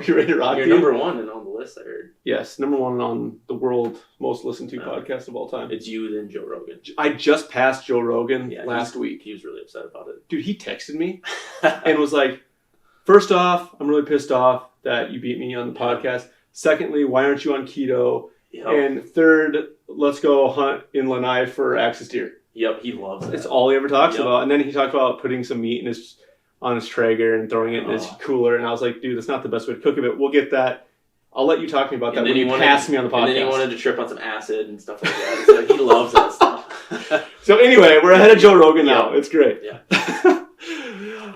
You ready to rock? You're number one and on the list, I heard. Yes, number one on the world most listened to podcast of all time. It's you, then Joe Rogan. I just passed Joe Rogan last week. He was really upset about it. Dude, he texted me and was like, first off, I'm really pissed off that you beat me on the podcast. Secondly, why aren't you on keto? Yep. And third, let's go hunt in Lanai for axis deer. Yep, he loves it. It's all he ever talks about. And then he talked about putting some meat on his Traeger and throwing it in his cooler. And I was like, dude, that's not the best way to cook it, but we'll get that. I'll let you talk to me about that when you pass me on the podcast. And then he wanted to trip on some acid and stuff like that. So he loves that stuff. So anyway, we're ahead of Joe Rogan now. It's great. Yeah.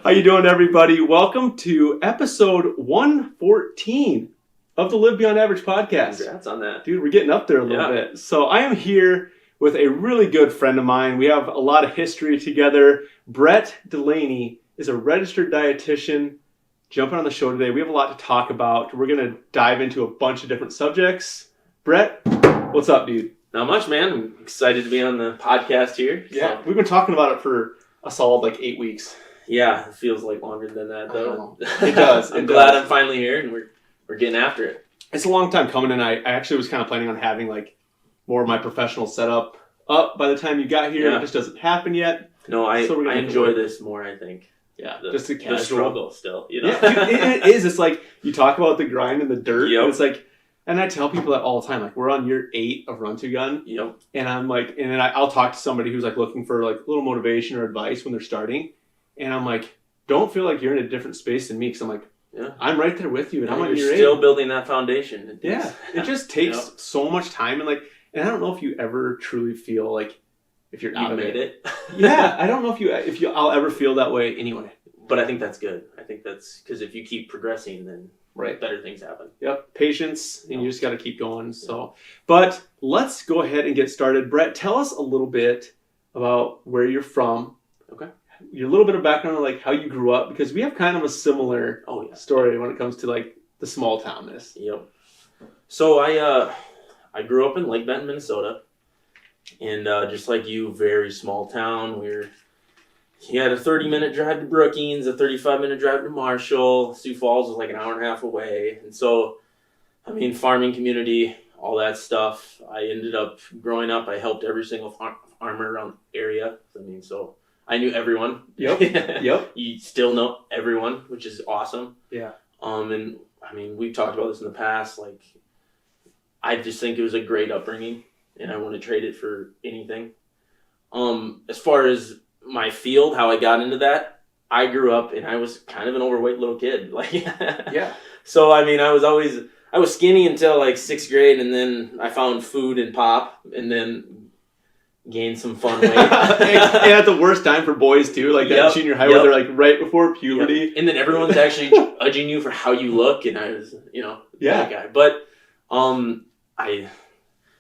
How you doing, everybody? Welcome to episode 114 of the Live Beyond Average podcast. Congrats on that. Dude, we're getting up there a little bit. So I am here with a really good friend of mine. We have a lot of history together. Brett Delaney is a registered dietitian jumping on the show today. We have a lot to talk about. We're going to dive into a bunch of different subjects. Brett, what's up, dude? Not much, man. I'm excited to be on the podcast here. Yeah, we've been talking about it for a solid 8 weeks. Yeah, it feels like longer than that, though. It does. I'm glad I'm finally here, and we're getting after it. It's a long time coming, and I actually was kind of planning on having more of my professional setup up by the time you got here. It just doesn't happen yet. No, I enjoy this more, I think. Yeah, just the casual. The struggle still, you know? Yeah, it is. It's like you talk about the grind and the dirt, and it's like, and I tell people that all the time. Like, we're on year 8 of Run to Gun, and I'm like, and then I'll talk to somebody who's looking for a little motivation or advice when they're starting, and I'm like, don't feel like you're in a different space than me, because I'm like, I'm right there with you, and I'm on year 8. Still building that foundation. It just takes so much time, and I don't know if you ever truly feel like if you're out of it. Yeah, I don't know if I'll ever feel that way anyway. But I think that's good. I think that's because if you keep progressing, then better things happen. Yep, patience, and you just got to keep going. So, but let's go ahead and get started. Brett, tell us a little bit about where you're from. Okay. Your little bit of background on how you grew up, because we have kind of a similar story when it comes to the small townness. Yep. So I grew up in Lake Benton, Minnesota, and just like you, very small town. You had a 30-minute drive to Brookings, a 35-minute drive to Marshall. Sioux Falls was an hour and a half away. And so, farming community, all that stuff. I ended up growing up, I helped every single farmer around the area. So I knew everyone. Yep. You still know everyone, which is awesome. Yeah. And we've talked about this in the past. I just think it was a great upbringing, and I wouldn't trade it for anything. As far as my field, how I got into that, I grew up and I was kind of an overweight little kid. Yeah. So I was skinny until 6th grade, and then I found food and pop, and then gained some fun weight. And at the worst time for boys too, that junior high where they're right before puberty. Yep. And then everyone's actually judging you for how you look, and I was, that guy. But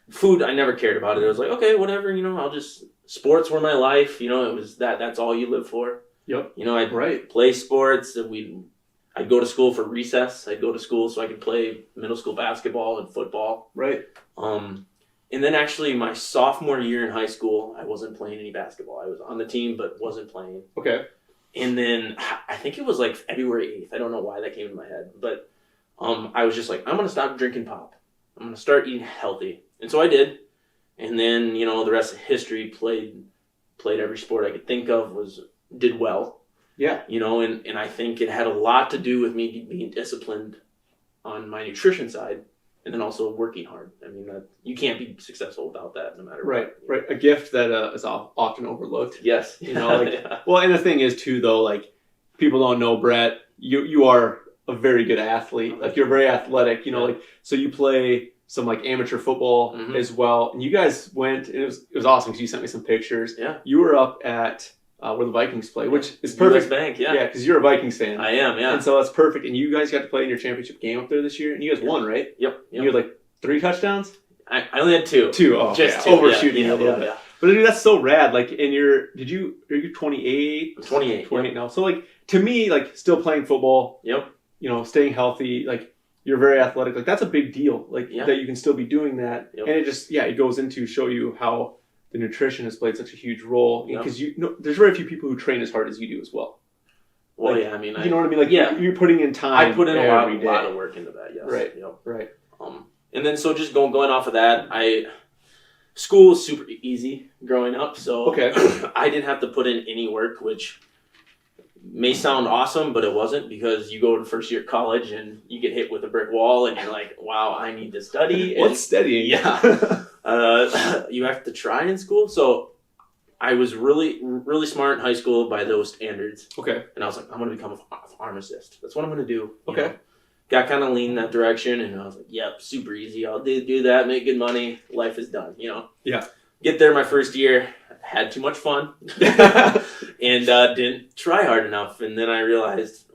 food, I never cared about it. It was okay, whatever, sports were my life, it was that's all you live for. Yep. I'd play sports, I'd go to school for recess. I'd go to school so I could play middle school basketball and football. Right. And then actually my sophomore year in high school, I wasn't playing any basketball. I was on the team, but wasn't playing. Okay. And then I think it was February 8th. I don't know why that came into my head, but I was just I'm going to stop drinking pop. I'm going to start eating healthy. And so I did. And then, the rest of history, played every sport I could think of, did well. Yeah. And I think it had a lot to do with me being disciplined on my nutrition side, and then also working hard. You can't be successful without that, no matter what. Right. A gift that is often overlooked. Yes. Well, and the thing is too, though, people don't know, Brett, you are a very good athlete. You're very athletic, so you play some amateur football as well. And you guys went, and it was awesome because you sent me some pictures. Yeah. You were up at where the Vikings play, which is perfect. US Bank, Yeah, because you're a Vikings fan. I am, yeah. And so that's perfect. And you guys got to play in your championship game up there this year, and you guys won, right? Yep. You had 3 touchdowns? I only had 2. 2, oh, just 2. Overshooting a little bit. Yeah. But dude, that's so rad. And are you 28? I'm 28. 28 now. So to me, still playing football. Yep. Staying healthy, you're very athletic. That's a big deal. That you can still be doing that. Yep. And it just, it goes into show you how the nutrition has played such a huge role. Because there's very few people who train as hard as you do as well. Well, like, yeah, I mean, you know what I mean? Like, you're putting in time. I put in a lot of work into that. Yes. Right. Yep. Right. And then so just going off of that, school was super easy growing up, so I didn't have to put in any work, which may sound awesome, but it wasn't, because you go to first year of college and you get hit with a brick wall and you're like, wow, I need to study. What's studying? Yeah. You have to try in school. So I was really, really smart in high school by those standards. Okay. And I was like, I'm going to become a pharmacist. That's what I'm going to do. Okay. Know? Got kind of lean in that direction, and I was like, yep, super easy. I'll do that, make good money. Life is done, you know? Yeah. Get there my first year, had too much fun, and didn't try hard enough. And then I realized,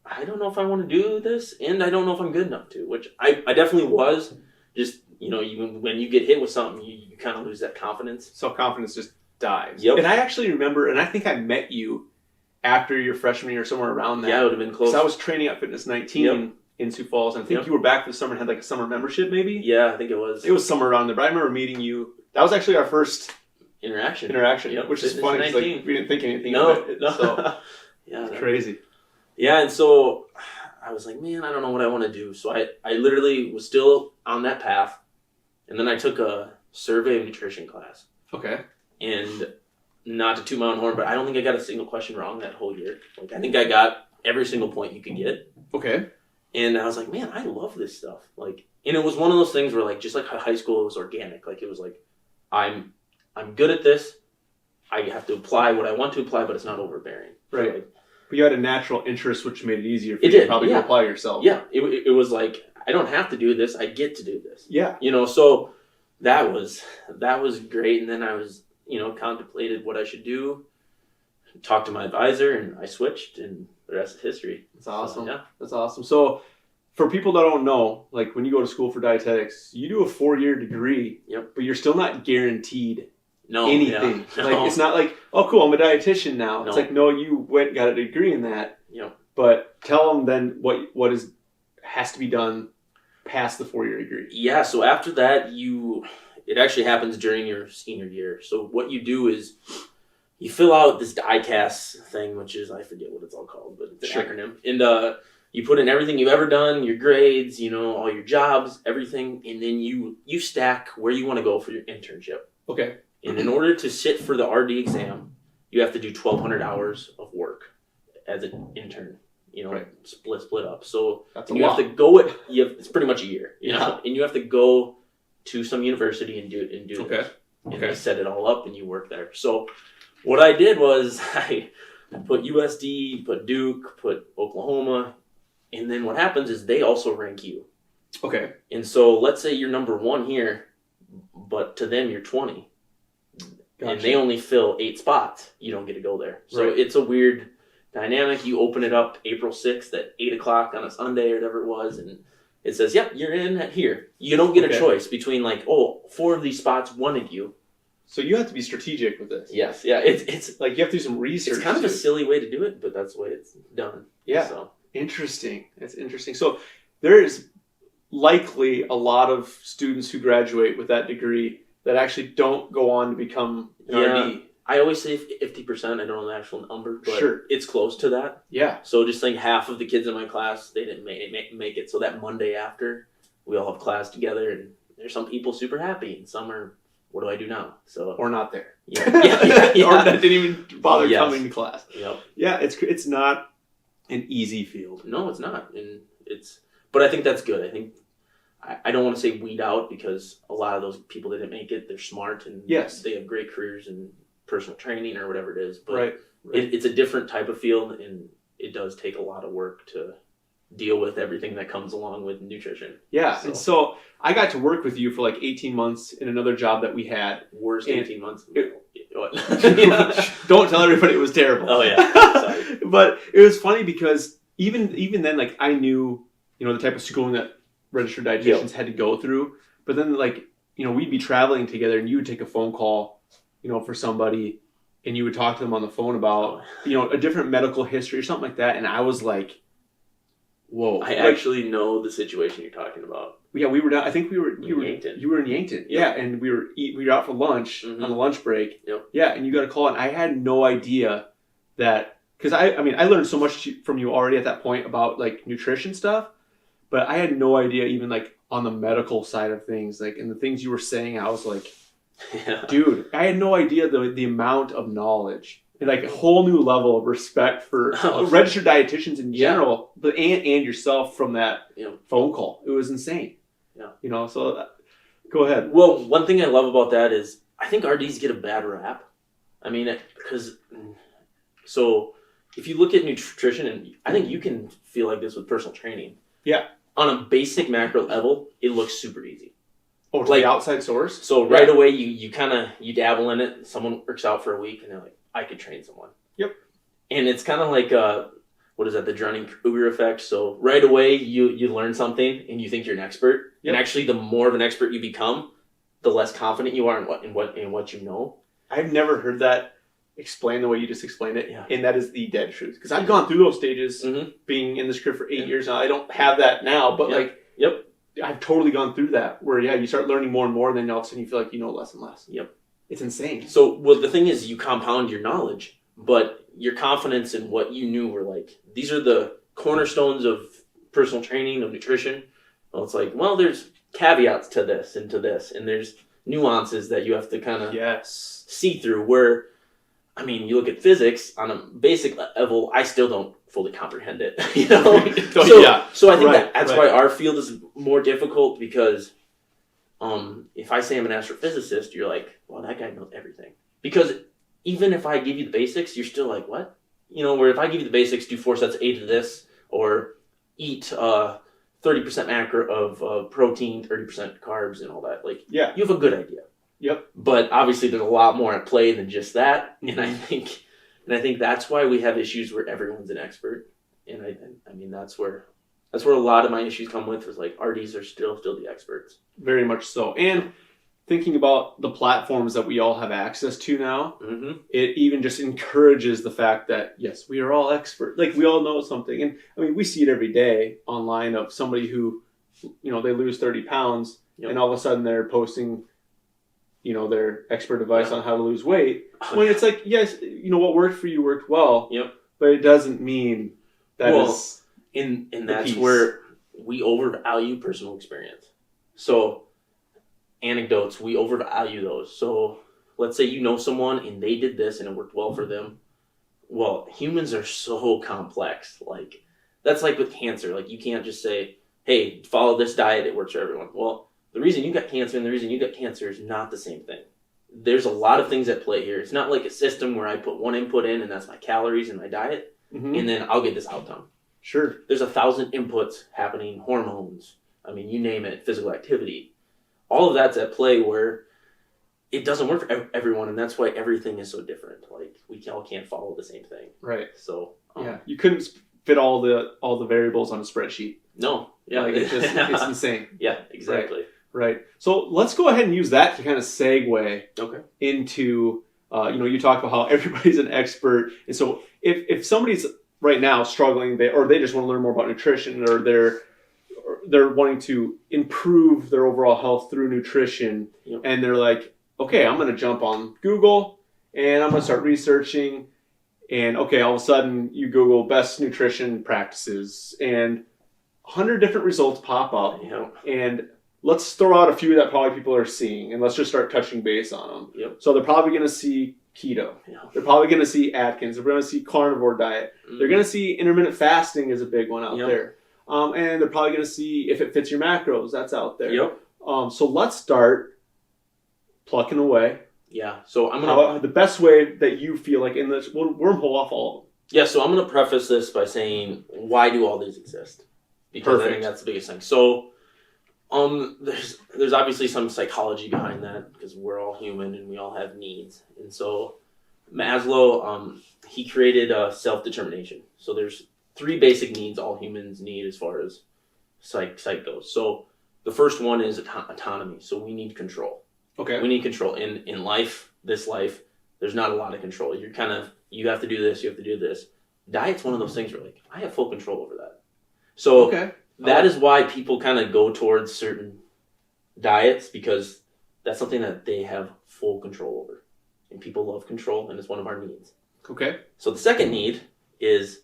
I don't know if I want to do this, and I don't know if I'm good enough to, which I definitely was. Just, you know, when you get hit with something, you kind of lose that confidence. Self-confidence just dives. Yep. And I actually remember, and I think I met you after your freshman year, somewhere around that. Yeah, it would have been close. Because I was training at Fitness 19 in Sioux Falls, and I think you were back for the summer and had like a summer membership, maybe? Yeah, I think it was. It was somewhere around there, but I remember meeting you. That was actually our first interaction, which is funny because like, we didn't think anything of it. No. So, yeah, it's crazy. Yeah, and so I was like, man, I don't know what I want to do. So I literally was still on that path, and then I took a survey of nutrition class. Okay. And not to toot my own horn, but I don't think I got a single question wrong that whole year. Like, I think I got every single point you could get. Okay. And I was like, man, I love this stuff. Like, and it was one of those things where, like, just like high school, it was organic. Like, it was like, I'm good at this. I have to apply what I want to apply, but it's not overbearing. Right. So, like, but you had a natural interest, which made it easier for you to probably apply yourself. Yeah. It was like, I don't have to do this. I get to do this. Yeah. You know, so that was great. And then I was, you know, contemplated what I should do, talked to my advisor, and I switched, and the rest is history. That's awesome. So, yeah. That's awesome. So for people that don't know, like when you go to school for dietetics, you do a 4-year degree, but you're still not guaranteed anything. Yeah. Like, it's not like, oh, cool, I'm a dietitian now. No. It's like, no, you went and got a degree in that. Yep. But tell them then what has to be done past the 4-year degree. Yeah, so after that, it actually happens during your senior year. So what you do is you fill out this DICAS thing, which is, I forget what it's all called, but it's an acronym. And you put in everything you've ever done, your grades, you know, all your jobs, everything, and then you stack where you want to go for your internship. Okay. And in order to sit for the RD exam, you have to do 1,200 hours of work as an intern. You know, split up. So you have to go it's pretty much a year, you know, and you have to go to some university and do this. And they set it all up and you work there. So what I did was I put USD, put Duke, put Oklahoma, and then what happens is they also rank you. Okay. And so let's say you're number 1 here, but to them you're 20. Gotcha. And they only fill 8 spots. You don't get to go there. So it's a weird dynamic. You open it up April 6th at 8 o'clock on a Sunday or whatever it was, and it says, yep, you're in at here. You don't get a choice between like, 4 of these spots wanted you. So you have to be strategic with this. Yes, yeah. It's like you have to do some research. It's kind of a silly way to do it, but that's the way it's done. Yeah. So interesting. It's interesting. So there is likely a lot of students who graduate with that degree that actually don't go on to become an RD. I always say 50%. I don't know the actual number, but it's close to that. Yeah. So just think half of the kids in my class, they didn't make it. So that Monday after, we all have class together, and there's some people super happy, and some are, what do I do now? So or not there. Yeah. Or that didn't even bother coming to class. Yep. Yeah, it's not an easy field. No, it's not, but I think that's good. I think I don't want to say weed out, because a lot of those people that didn't make it, they're smart and they have great careers and personal training or whatever it is. But it's a different type of field, and it does take a lot of work to deal with everything that comes along with nutrition. Yeah, and so I got to work with you for like 18 months in another job that we had. Worst 18 months. Don't tell everybody it was terrible. Oh yeah, sorry. But it was funny because even then, like, I knew, you know, the type of schooling that registered dietitians had to go through. But then, like, you know, we'd be traveling together, and you would take a phone call, you know, for somebody, and you would talk to them on the phone about, you know, a different medical history or something like that. And I was like, whoa. I actually know the situation you're talking about. Yeah, we were down. I think you were Yankton. You were in Yankton. Yep. Yeah, and we were out for lunch on the lunch break. Yep. Yeah, and you got a call, and I had no idea that because I mean, I learned so much from you already at that point about like nutrition stuff, but I had no idea even like on the medical side of things, like, and the things you were saying, I was like, dude, I had no idea the amount of knowledge and like a whole new level of respect for registered dietitians in general, but and yourself from that phone call. It was insane. Yeah. So go ahead. Well, one thing I love about that is I think RDs get a bad rap. I mean, because so if you look at nutrition, and I think you can feel like this with personal training. Yeah. On a basic macro level, it looks super easy. Oh, like the outside source? So right away, you dabble in it. Someone works out for a week, and they're like, I could train someone. Yep. And it's kind of like, what is that, the Dunning-Kruger effect? So right away, you learn something, and you think you're an expert. Yep. And actually, the more of an expert you become, the less confident you are in what you know. I've never heard that explained the way you just explained it, and that is the dead truth. Because I've gone through those stages, being in this career for 8 years now. I don't have that now, but I've totally gone through that. Where you start learning more and more, and then all of a sudden you feel like you know less and less. Yep, it's insane. So, well, the thing is, you compound your knowledge, but your confidence in what you knew were like, these are the cornerstones of personal training, of nutrition. Well, it's like, well, there's caveats to this, and there's nuances that you have to kind of see through. Where, I mean, you look at physics on a basic level, I still don't fully comprehend it. So I think that's why our field is more difficult, because if I say I'm an astrophysicist, you're like, well, that guy knows everything. Because even if I give you the basics, you're still like, what? Where if I give you the basics, do 4 sets of 8 of this, or eat 30% macro of protein, 30% carbs, and all that. Like, you have a good idea. Yep. But obviously, there's a lot more at play than just that, and I think that's why we have issues where everyone's an expert, and I mean that's where a lot of my issues come with, is like RDs are still the experts. Very much so, and thinking about the platforms that we all have access to now, it even just encourages the fact that, yes, we are all experts. Like, we all know something. And I mean, we see it every day online of somebody who, they lose 30 pounds and all of a sudden they're posting, their expert advice on how to lose weight. When it's like, yes, what worked for you worked well, but it doesn't mean that is and that's where we overvalue personal experience. So anecdotes, we overvalue those. So let's say someone and they did this and it worked well for them. Well, humans are so complex. Like, that's like with cancer. Like, you can't just say, hey, follow this diet, it works for everyone. Well, the reason you got cancer and the reason you got cancer is not the same thing. There's a lot of things at play here. It's not like a system where I put one input in and that's my calories and my diet, and then I'll get this outcome. Sure. There's 1,000 inputs happening, hormones, I mean, you name it, physical activity. All of that's at play where it doesn't work for everyone, and that's why everything is so different. Like, we all can't follow the same thing. Right. So you couldn't fit all the variables on a spreadsheet. No. Yeah. Like, it's insane. Yeah. Exactly. Right. So let's go ahead and use that to kind of segue into you talk about how everybody's an expert, and so if somebody's right now struggling, they just want to learn more about nutrition, or they're wanting to improve their overall health through nutrition, and they're like, okay, I'm going to jump on Google and I'm going to start researching, and all of a sudden you Google best nutrition practices and 100 different results pop up, and let's throw out a few that probably people are seeing, and let's just start touching base on them. So they're probably going to see keto. They're probably going to see Atkins. They're going to see carnivore diet. They're going to see intermittent fasting is a big one out there. And they're probably going to see if it fits your macros. That's out there. So let's start plucking away. Yeah. So I'm going to... the best way that you feel like in this... We'll wormhole off all of them. Yeah, so I'm going to preface this by saying, why do all these exist? Because I think that's the biggest thing. So... there's obviously some psychology behind that, because we're all human and we all have needs. And so Maslow, he created self-determination. So there's 3 basic needs all humans need as far as psych goes. So the first one is autonomy. So we need control. Okay. We need control. In life, this life, there's not a lot of control. You're you have to do this, you have to do this. Diet's one of those things where, like, I have full control over that. So that is why people kind of go towards certain diets, because that's something that they have full control over. And people love control, and it's one of our needs. Okay. So the second need is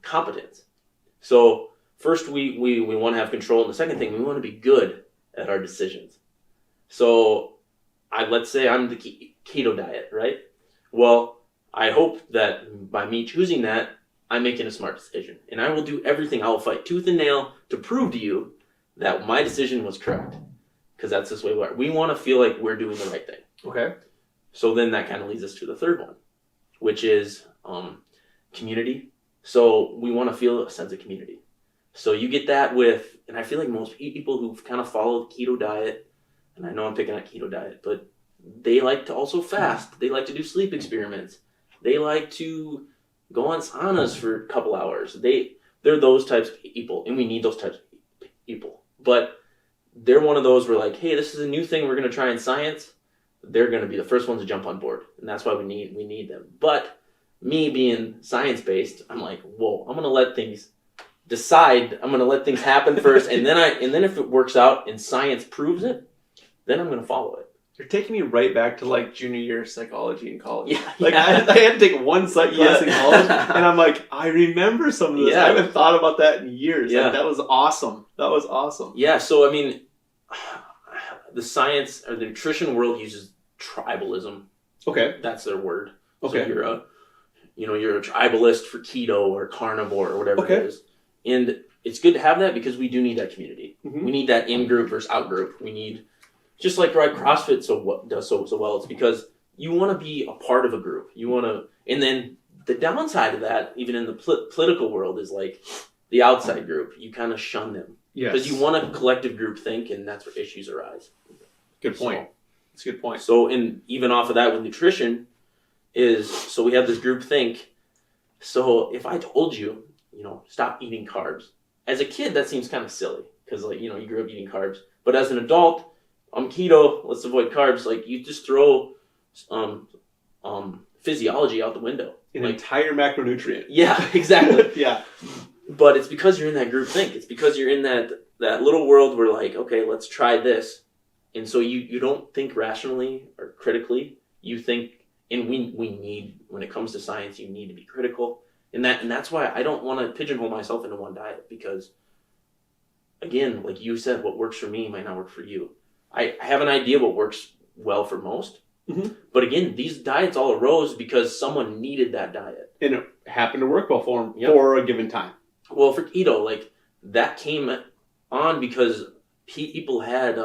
competence. So first we want to have control, and the second thing, we want to be good at our decisions. So let's say I'm the keto diet, right? Well, I hope that by me choosing that, I'm making a smart decision. And I will do everything. I will fight tooth and nail to prove to you that my decision was correct. Because that's just the way we are. We want to feel like we're doing the right thing. Okay. So then that kind of leads us to the third one, which is community. So we want to feel a sense of community. So you get that with, and I feel like most people who've kind of followed keto diet, and I know I'm picking on keto diet, but they like to also fast. They like to do sleep experiments. They like to go on saunas for a couple hours. They're those types of people, and we need those types of people. But they're one of those where like, hey, this is a new thing we're going to try in science. They're going to be the first ones to jump on board, and that's why we need them. But me being science-based, I'm like, whoa, I'm going to let things decide. I'm going to let things happen first, and then if it works out and science proves it, then I'm going to follow it. You're taking me right back to like junior year psychology in college. Yeah, like I had to take one psych class in college, and I'm like, I remember some of this. I haven't thought about that in years. Yeah. Like, that was awesome. That was awesome. Yeah. So I mean, the science or the nutrition world uses tribalism. Okay. That's their word. Okay. So you're a tribalist for keto or carnivore or whatever it is, and it's good to have that because we do need that community. Mm-hmm. We need that in group versus out group. We need. Just like CrossFit does so well, it's because you want to be a part of a group. You want to, and then the downside of that, even in the political world, is like the outside group. You kind of shun them because you want a collective group think, and that's where issues arise. Good point. That's a good point. So, and even off of that with nutrition, so we have this group think. So if I told you, stop eating carbs, as a kid that seems kind of silly because you grew up eating carbs, but as an adult. I'm keto, let's avoid carbs. Like, you just throw physiology out the window. An entire macronutrient. Yeah, exactly. Yeah. But it's because you're in that group think. It's because you're in that little world where, like, okay, let's try this. And so you don't think rationally or critically. You think, and we need, when it comes to science, you need to be critical. And that's why I don't want to pigeonhole myself into one diet because, again, like you said, what works for me might not work for you. I have an idea what works well for most. Mm-hmm. But again, these diets all arose because someone needed that diet. And it happened to work well for them for a given time. Well, for keto, like, that came on because people had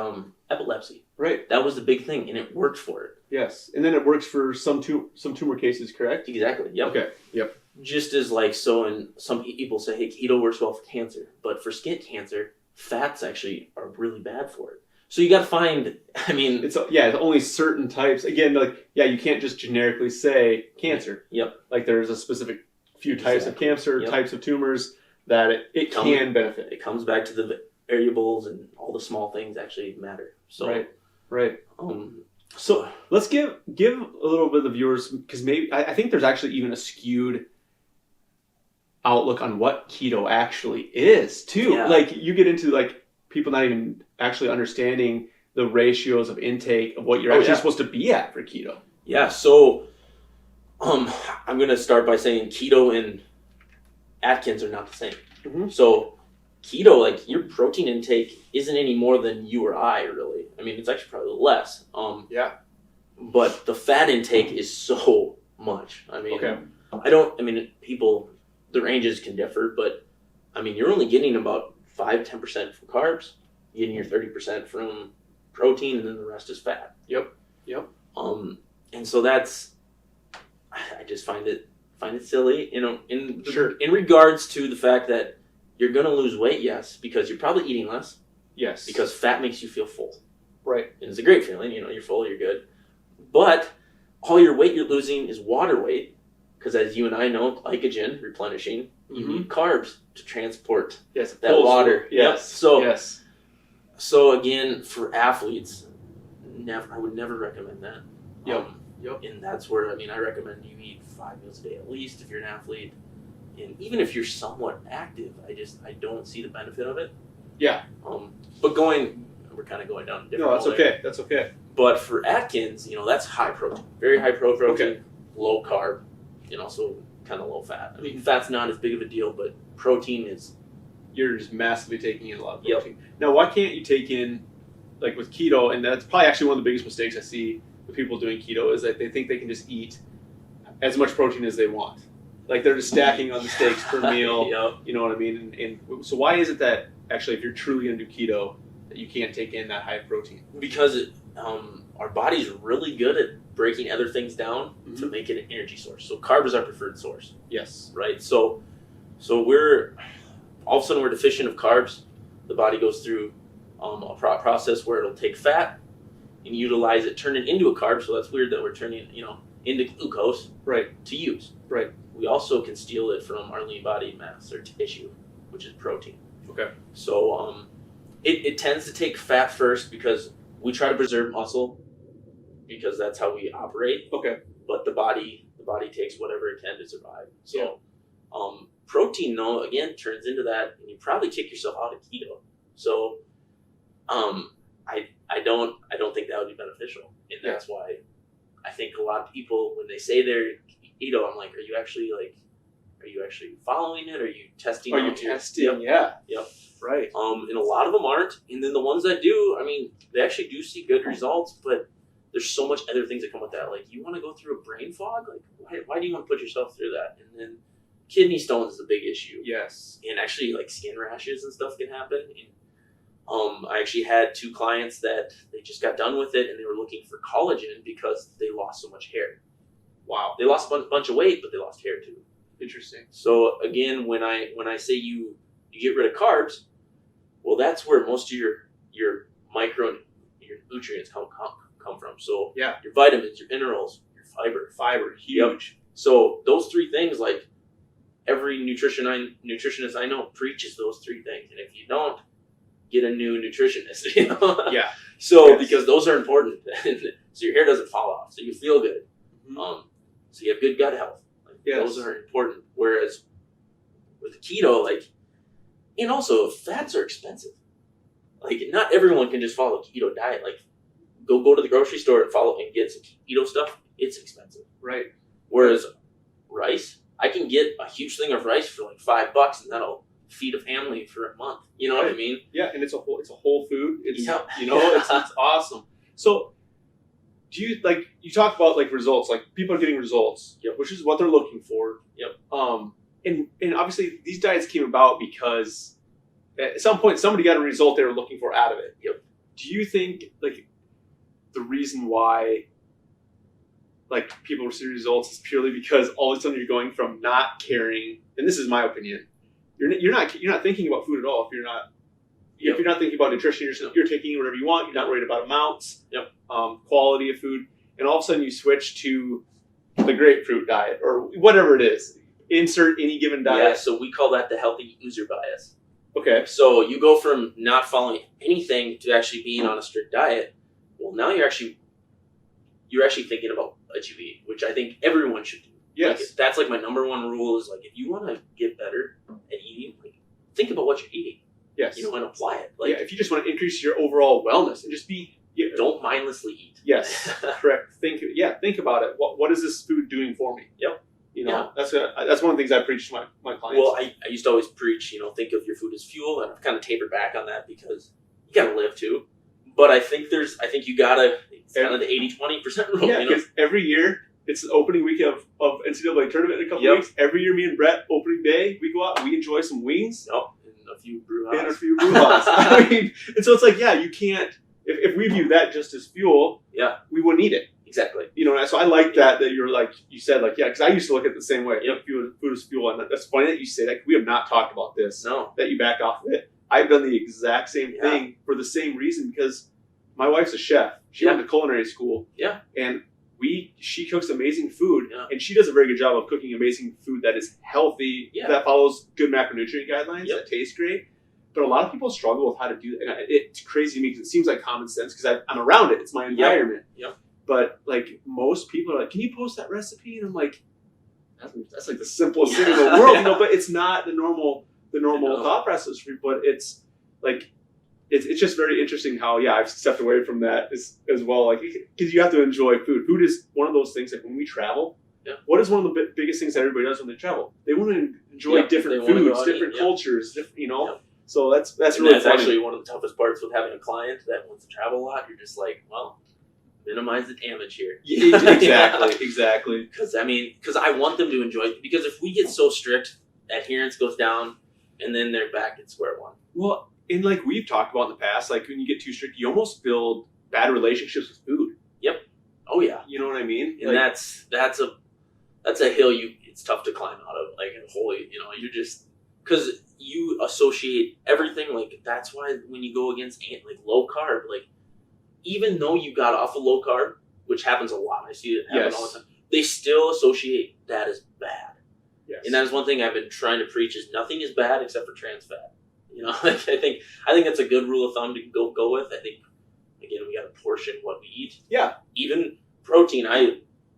epilepsy. Right. That was the big thing, and it worked for it. Yes. And then it works for some tumor cases, correct? Exactly. Yep. Okay. Yep. Just as, like, and some people say, hey, keto works well for cancer. But for skin cancer, fats actually are really bad for it. So you got to find, it's only certain types. Again, you can't just generically say cancer. Yep. Like, there's a specific few types of cancer, types of tumors that it can benefit. It comes back to the variables and all the small things actually matter. So Right. So let's give a little bit of the viewers, because maybe I think there's actually even a skewed outlook on what keto actually is too. Yeah. Like, you get into like people not even actually understanding the ratios of intake of what you're actually supposed to be at for keto. Yeah, so I'm going to start by saying keto and Atkins are not the same. Mm-hmm. So keto, like, your protein intake isn't any more than you or I, really. It's actually probably less. But the fat intake is so much. People, the ranges can differ, but you're only getting about 5-10% from carbs. You're getting your 30% from protein, and then the rest is fat. Yep. And so that's, I just find it silly, in regards to the fact that you're going to lose weight, yes, because you're probably eating less. Yes. Because fat makes you feel full. Right. And it's a great feeling, you're full, you're good. But all your weight you're losing is water weight, because as you and I know, glycogen, replenishing, you need carbs to transport that water. Yes. Yep. So again, for athletes, I would never recommend that. Yep. And that's where, I recommend you eat 5 meals a day at least if you're an athlete. And even if you're somewhat active, I don't see the benefit of it. Yeah. But we're kind of going down a different hole there. That's okay. But for Atkins, that's high protein. Very high protein, low carb. So kind of low fat. I mean, fat's not as big of a deal, but protein is. You're just massively taking in a lot of protein. Yep. Now, why can't you take in, like with keto, and that's probably actually one of the biggest mistakes I see with people doing keto, is that they think they can just eat as much protein as they want. Like they're just stacking on the steaks per meal. Yep. You know what I mean? And so why is it that actually if you're truly going to do keto, that you can't take in that high protein? Because our body's really good at breaking other things down to make it an energy source. So carb is our preferred source. Yes. Right? So we're... all of a sudden we're deficient of carbs. The body goes through a process where it'll take fat and utilize it, turn it into a carb. So that's weird that we're turning, into glucose, right, to use. Right. We also can steal it from our lean body mass or tissue, which is protein. Okay. So it tends to take fat first because we try to preserve muscle because that's how we operate. Okay. But the body takes whatever it can to survive. So protein, though, again, turns into that, and you probably kick yourself out of keto. So I don't think that would be beneficial, and that's why I think a lot of people, when they say they're keto, I'm like, are you actually following it? Are you testing? Are you testing? Yeah. Yep. Right. And a lot of them aren't, and then the ones that do, I mean, they actually do see good results, but there's so much other things that come with that. Like, you want to go through a brain fog? Like, why do you want to put yourself through that? And then kidney stones is a big issue. Yes. And actually, like, skin rashes and stuff can happen. And, I actually had 2 clients that they just got done with it, and they were looking for collagen because they lost so much hair. Wow. They lost a bunch of weight, but they lost hair too. Interesting. So again, when I say you get rid of carbs, well, that's where most of your nutrients come from. So your vitamins, your minerals, your fiber, huge. Yep. So those 3 things, like every nutritionist I know preaches those 3 things, and if you don't, get a new nutritionist. Yeah. So because those are important, so your hair doesn't fall off, so you feel good. Mm-hmm. So you have good gut health. Those are important. Whereas with keto, and also fats are expensive. Like, not everyone can just follow a keto diet. Like, go to the grocery store and get some keto stuff. It's expensive. Right. Whereas rice, I can get a huge thing of rice for like $5, and that'll feed a family for a month. You know what I mean? Yeah, and it's a whole food. It's it's awesome. So, do you you talk about results? Like, people are getting results, which is what they're looking for. Yep. And obviously these diets came about because at some point somebody got a result they were looking for out of it. Yep. Do you think the reason why people receive results is purely because all of a sudden you're going from not caring, and this is my opinion, you're not thinking about food at all if you're not thinking about nutrition, you're taking whatever you want, you're not worried about amounts, quality of food, and all of a sudden you switch to the grapefruit diet or whatever it is. Insert any given diet. Yeah, so we call that the healthy user bias. Okay. So you go from not following anything to actually being on a strict diet. Well, now you're actually thinking about what you eat, which I think everyone should do. Yes. That's my number one rule is if you want to get better at eating, think about what you're eating. Yes. And apply it. If you just want to increase your overall wellness and just be... don't mindlessly eat. Yes, correct. Think about it. What is this food doing for me? Yep. That's one of the things I preach to my clients. Well, I used to always preach, think of your food as fuel, and I've kind of tapered back on that because you got to live too. But I think you got to, it's kind of the 80-20% rule. Yeah, because every year, it's the opening week of NCAA tournament in a couple weeks. Every year, me and Brett, opening day, we go out and we enjoy some wings. Yep. And a few brewhas. And so it's you can't, if we view that just as fuel, we wouldn't eat it. Exactly. So I like that you're you said, because I used to look at it the same way. Food is fuel. And that's funny that you say that. We have not talked about this. No. That you backed off of it. I've done the exact same thing for the same reason because my wife's a chef. She went to culinary school. Yeah. And she cooks amazing food, and she does a very good job of cooking amazing food that is healthy, that follows good macronutrient guidelines, that tastes great. But a lot of people struggle with how to do that. And it's crazy to me because it seems like common sense because I'm around it. It's my environment. Yep. But most people are can you post that recipe? And I'm like, that's the simplest thing in the world, but it's not the normal thought process for people. But it's it's just very interesting how I've stepped away from that as well. Because you have to enjoy food. Food is one of those things when we travel, Yeah. What is one of the biggest things that everybody does when they travel? They want to enjoy different foods, different cultures, different, So that's really that's actually one of the toughest parts with having a client that wants to travel a lot. You're just like, well, minimize the damage here. Yeah, exactly. Because I want them to enjoy it. Because if we get so strict, adherence goes down, and then they're back at square one. Well, and like we've talked about in the past, like when you get too strict, you almost build bad relationships with food. Yep. Oh yeah. You know what I mean? And that's a hill it's tough to climb out of. Like you're just because you associate everything. Like that's why when you go against like low carb, like even though you got off of low carb, which happens a lot, I see it happen all the time. They still associate that as bad. Yes. And that is one thing I've been trying to preach: is nothing is bad except for trans fat. I think that's a good rule of thumb to go with. I think again we got to portion what we eat. Yeah. Even protein,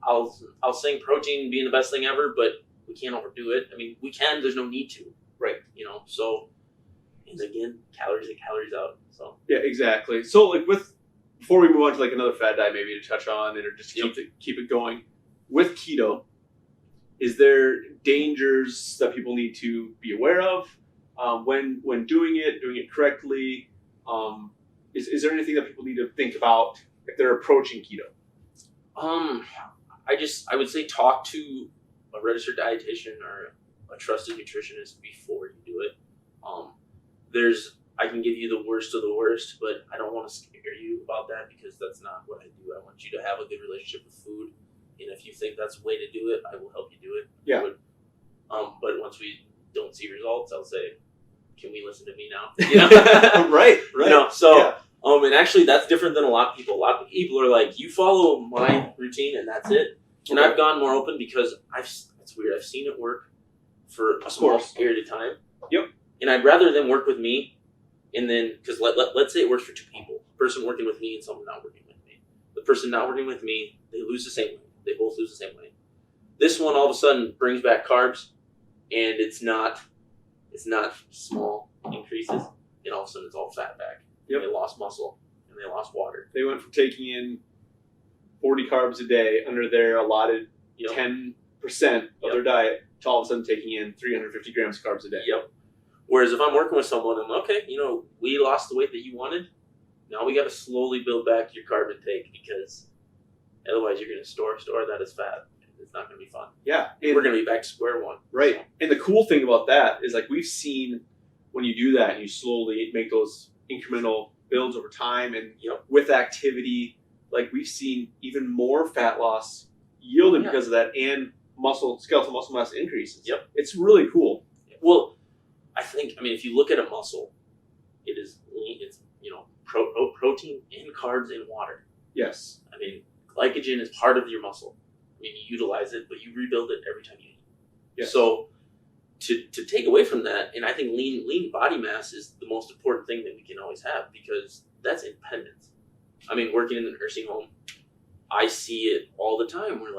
I'll sing protein being the best thing ever, but we can't overdo it. I mean, we can. There's no need to. Right. So, and again, calories in, calories out. So. Yeah, exactly. So, like before we move on to like another fad diet, maybe to touch on it or just keep it going with keto, is there dangers that people need to be aware of when doing it correctly? Is there anything that people need to think about if they're approaching keto? I would say talk to a registered dietitian or a trusted nutritionist before you do it. I can give you the worst of the worst, but I don't want to scare you about that because that's not what I do. I want you to have a good relationship with food, and if you think that's the way to do it, I will help you do it. Yeah. But once we don't see results, I'll say, can we listen to me now? Right. And actually that's different than a lot of people. A lot of people are like, you follow my routine and that's it. And I've gone more open because it's weird. I've seen it work for a small period of time. Yep. And I'd rather them work with me, and then because let's say it works for two people, a person working with me and someone not working with me. The person not working with me, they lose the same weight. They both lose the same weight. This one all of a sudden brings back carbs, and it's not small increases, and all of a sudden it's all fat back. Yep. They lost muscle and they lost water. They went from taking in 40 carbs a day under their allotted 10% of their diet to all of a sudden taking in 350 grams of carbs a day. Yep. Whereas if I'm working with someone, I'm okay, we lost the weight that you wanted. Now we got to slowly build back your carb intake because otherwise you're going to store that as fat. It's not going to be fun. Yeah. We're going to be back to square one. Right. So. And the cool thing about that is like we've seen when you do that and you slowly make those incremental builds over time and with activity, like we've seen even more fat loss yielded because of that and skeletal muscle mass increases. Yep. It's really cool. Well, if you look at a muscle, it is lean. It's protein and carbs and water. Yes. Glycogen is part of your muscle. You utilize it, but you rebuild it every time you eat. Yes. So to take away from that, and I think lean body mass is the most important thing that we can always have because that's independence. Working in the nursing home, I see it all the time where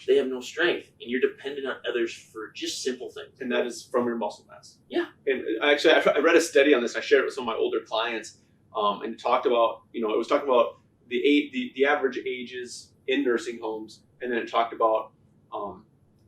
they have no strength and you're dependent on others for just simple things. And that is from your muscle mass. Yeah. And actually, I read a study on this. I shared it with some of my older clients and talked about, it was talking about the average ages in nursing homes. And then it talked about,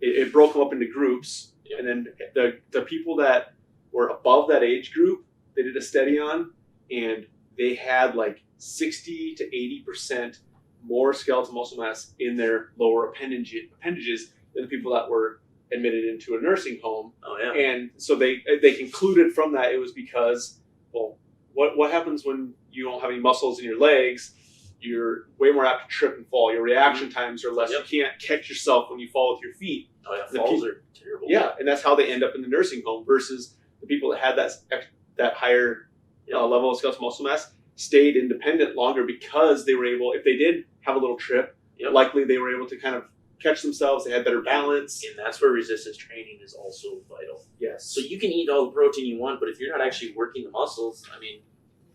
it broke them up into groups. Yeah. And then the people that were above that age group, they did a study on, and they had 60 to 80% more skeletal muscle mass in their lower appendages than the people that were admitted into a nursing home. Oh yeah. And so they concluded from that it was because, well, what happens when you don't have any muscles in your legs? You're way more apt to trip and fall. Your reaction times are less. Yep. You can't catch yourself when you fall with your feet. Oh yeah, falls are terrible. Yeah, and that's how they end up in the nursing home versus the people that had that higher level of skeletal muscle mass stayed independent longer because they were able, if they did have a little trip, likely they were able to kind of catch themselves. They had better balance. And that's where resistance training is also vital. Yes. So you can eat all the protein you want, but if you're not actually working the muscles,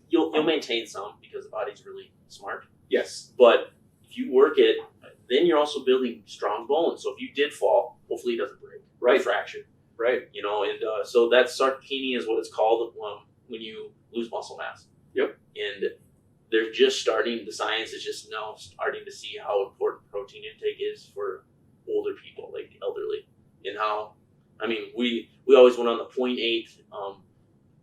you'll maintain some because the body's really smart. Yes. But if you work it, then you're also building strong bones. So if you did fall, hopefully it doesn't break. Right. Or fracture. Right. And so that sarcopenia is what it's called when you lose muscle mass. Yep. And the science is just now starting to see how important protein intake is for older people, like elderly, and how, I mean, we always went on the 0.8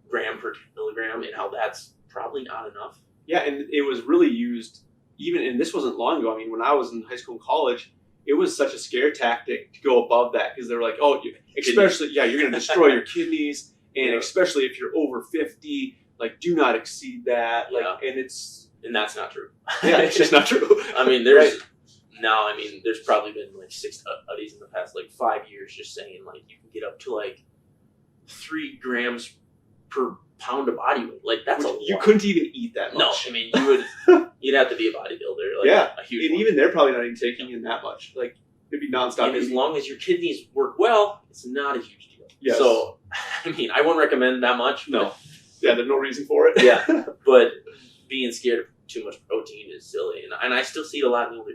gram per milligram, and how that's probably not enough. Yeah, and it was really used even, and this wasn't long ago. I mean, when I was in high school and college, it was such a scare tactic to go above that because they were like, oh, especially, yeah, you're going to destroy your kidneys, and especially if you're over 50, like, do not exceed that. Like, and that's not true. Yeah, it's just not true. I mean, there's probably been like 6 studies in the past like 5 years just saying like you can get up to like 3 grams per pound of body weight. Like that's a lot. You couldn't even eat that much. No, I mean you'd have to be a bodybuilder. Like, yeah, a huge and one. even they're probably not even taking in that much. Like it'd be nonstop. And as long as your kidneys work well, it's not a huge deal. Yes. So I mean, I wouldn't recommend that much. No. Yeah, there's no reason for it. Yeah, but being scared of too much protein is silly, and I still see it a lot in the older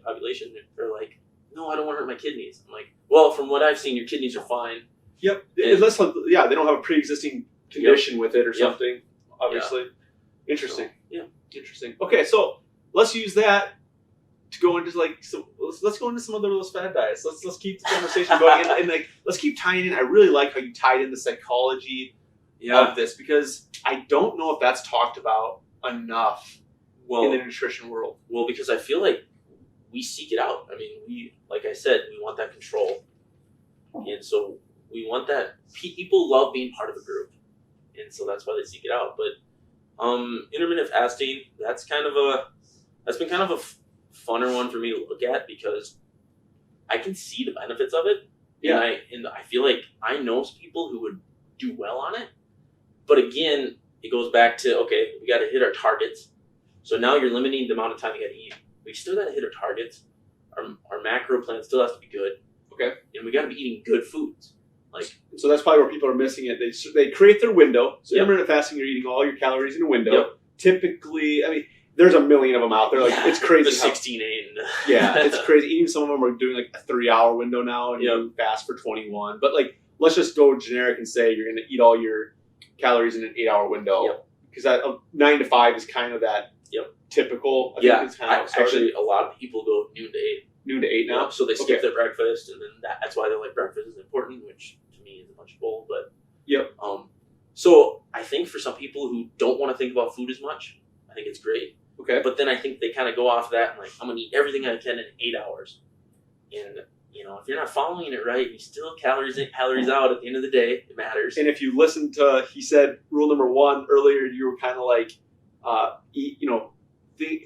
population. They're like, no, I don't want to hurt my kidneys. I'm like, well, from what I've seen, your kidneys are fine. Yep. Unless, they don't have a pre-existing condition with it or something. Obviously. Yeah. Interesting. So, interesting. Okay, so let's use that to go into let's go into some other of those fad diets. Let's keep the conversation going and like let's keep tying in. I really like how you tied in the psychology of this because I don't know if that's talked about enough in the nutrition world. Well, because I feel like we seek it out. I mean, like I said, we want that control. And so we want that. People love being part of a group. And so that's why they seek it out. But intermittent fasting, that's been kind of a funner one for me to look at because I can see the benefits of it. Yeah. And I feel like I know people who would do well on it. But again, it goes back to, okay, we got to hit our targets. So now you're limiting the amount of time you got to eat. We still got to hit our targets. Our macro plan still has to be good. Okay. And we got to be eating good foods. So that's probably where people are missing it. They create their window. So intermittent fasting, you're eating all your calories in a window. Yep. Typically, I mean, there's a million of them out there. Like it's crazy. The 16-8. Yeah, it's crazy. Even some of them are doing like a 3-hour window now and you fast for 21. But like, let's just go generic and say you're going to eat all your calories in an 8-hour window. Because 9 to 5 is kind of that typical. I think it's kind of actually, a lot of people go noon to 8. Noon to 8 now? So they skip their breakfast, and then that's why they're like, breakfast is important, which to me is a bunch of bull. But so I think for some people who don't want to think about food as much, I think it's great. Okay. But then I think they kind of go off that and like, I'm going to eat everything I can in 8 hours. And if you're not following it right, you still calories in, calories out. At the end of the day, it matters. And if you listen to, he said rule number 1 earlier, you were kind of like, eat.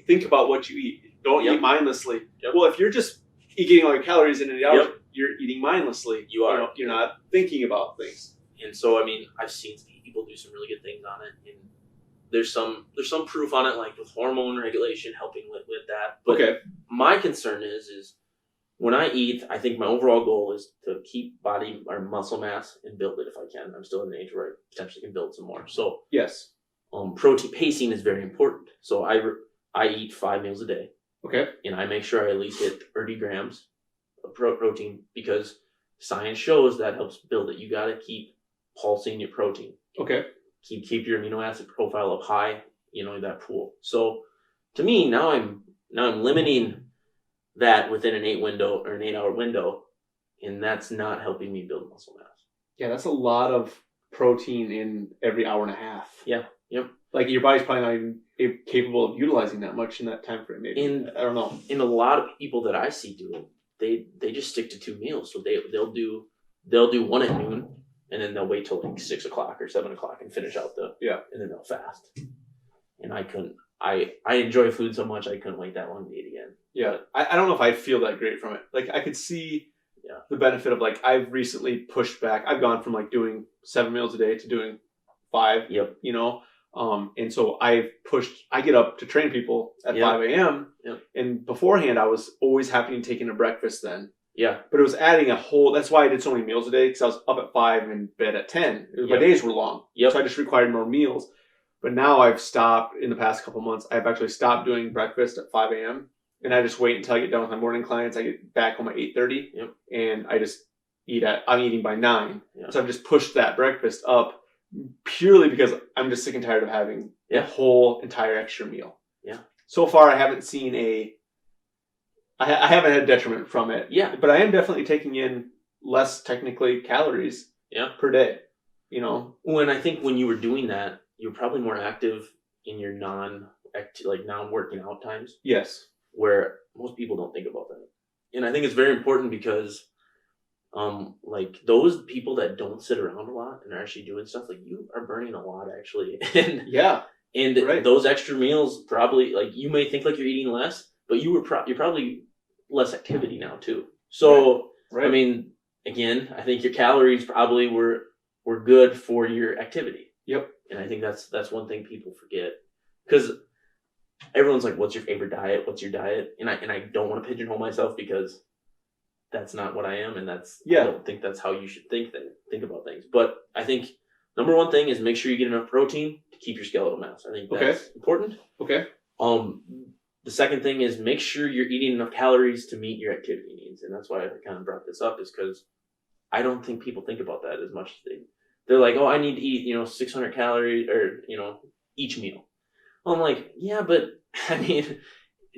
Think about what you eat. Don't eat mindlessly. Yep. Well, if you're just getting all your calories in 8 hours, you're eating mindlessly. You are. You're not thinking about things. And so, I mean, I've seen people do some really good things on it, and there's some proof on it, like with hormone regulation helping with that. But my concern is when I eat, I think my overall goal is to keep body or muscle mass and build it if I can. I'm still in an age where I potentially can build some more. So yes, protein pacing is very important. So I eat 5 meals a day. Okay. And I make sure I at least hit 30 grams of protein because science shows that helps build it. You got to keep pulsing your protein. Okay. Keep your amino acid profile up high, that pool. So to me, now I'm limiting that within an 8-hour window, and that's not helping me build muscle mass. Yeah, that's a lot of protein in every hour and a half. Yeah. Yep. Like your body's probably not even capable of utilizing that much in that time frame. Maybe. I don't know. And a lot of people that I see do it, they just stick to 2 meals. So they'll do one at noon, and then they'll wait till like 6 o'clock or 7 o'clock and finish out and then they'll fast. And I couldn't. I enjoy food so much I couldn't wait that long to eat again. Yeah, I don't know if I feel that great from it. Like I could see the benefit of like I've recently pushed back. I've gone from like doing 7 meals a day to doing 5. Yep. And so I get up to train people at 5 a.m. Yep. And beforehand, I was always happy to take in a breakfast then. Yeah. But it was adding that's why I did so many meals a day, because I was up at 5 and in bed at 10. My days were long. Yep. So I just required more meals. But now I've stopped, in the past couple months, I've actually stopped doing breakfast at 5 a.m. And I just wait until I get done with my morning clients. I get back home at 8:30. Yep. And I just I'm eating by 9. Yep. So I've just pushed that breakfast up purely because I'm just sick and tired of having the whole entire extra meal. Yeah. So far, I haven't seen I haven't had detriment from it. Yeah. But I am definitely taking in less technically calories per day. When I think when you were doing that, you were probably more active in your non-working out times. Yes. Where most people don't think about that. And I think it's very important because those people that don't sit around a lot and are actually doing stuff, like, you are burning a lot actually. And those extra meals probably, like, you may think like you're eating less, but you're probably less activity now too. So I mean, again, I think your calories probably were good for your activity. Yep. And I think that's one thing people forget, because everyone's like, "What's your favorite diet? What's your diet?" And I don't want to pigeonhole myself, because that's not what I am, and I don't think that's how you should think about things. But I think number one thing is make sure you get enough protein to keep your skeletal mass. I think that's important. Okay. The second thing is make sure you're eating enough calories to meet your activity needs, and that's why I kind of brought this up, is because I don't think people think about that as much as they're like, "Oh, I need to eat 600 calories or each meal." Well, I'm like, yeah, but I mean,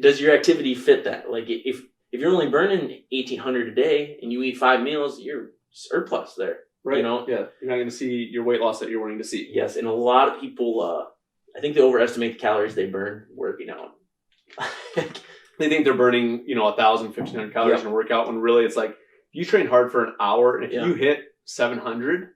does your activity fit that? Like, if you're only burning 1,800 a day and you eat 5 meals, you're surplus there. Right. Yeah. You're not going to see your weight loss that you're wanting to see. Yes. And a lot of people, I think they overestimate the calories they burn working out. They think they're burning, 1,000, 1,500 calories in a workout, when really it's like, you train hard for an hour, and if you hit 700,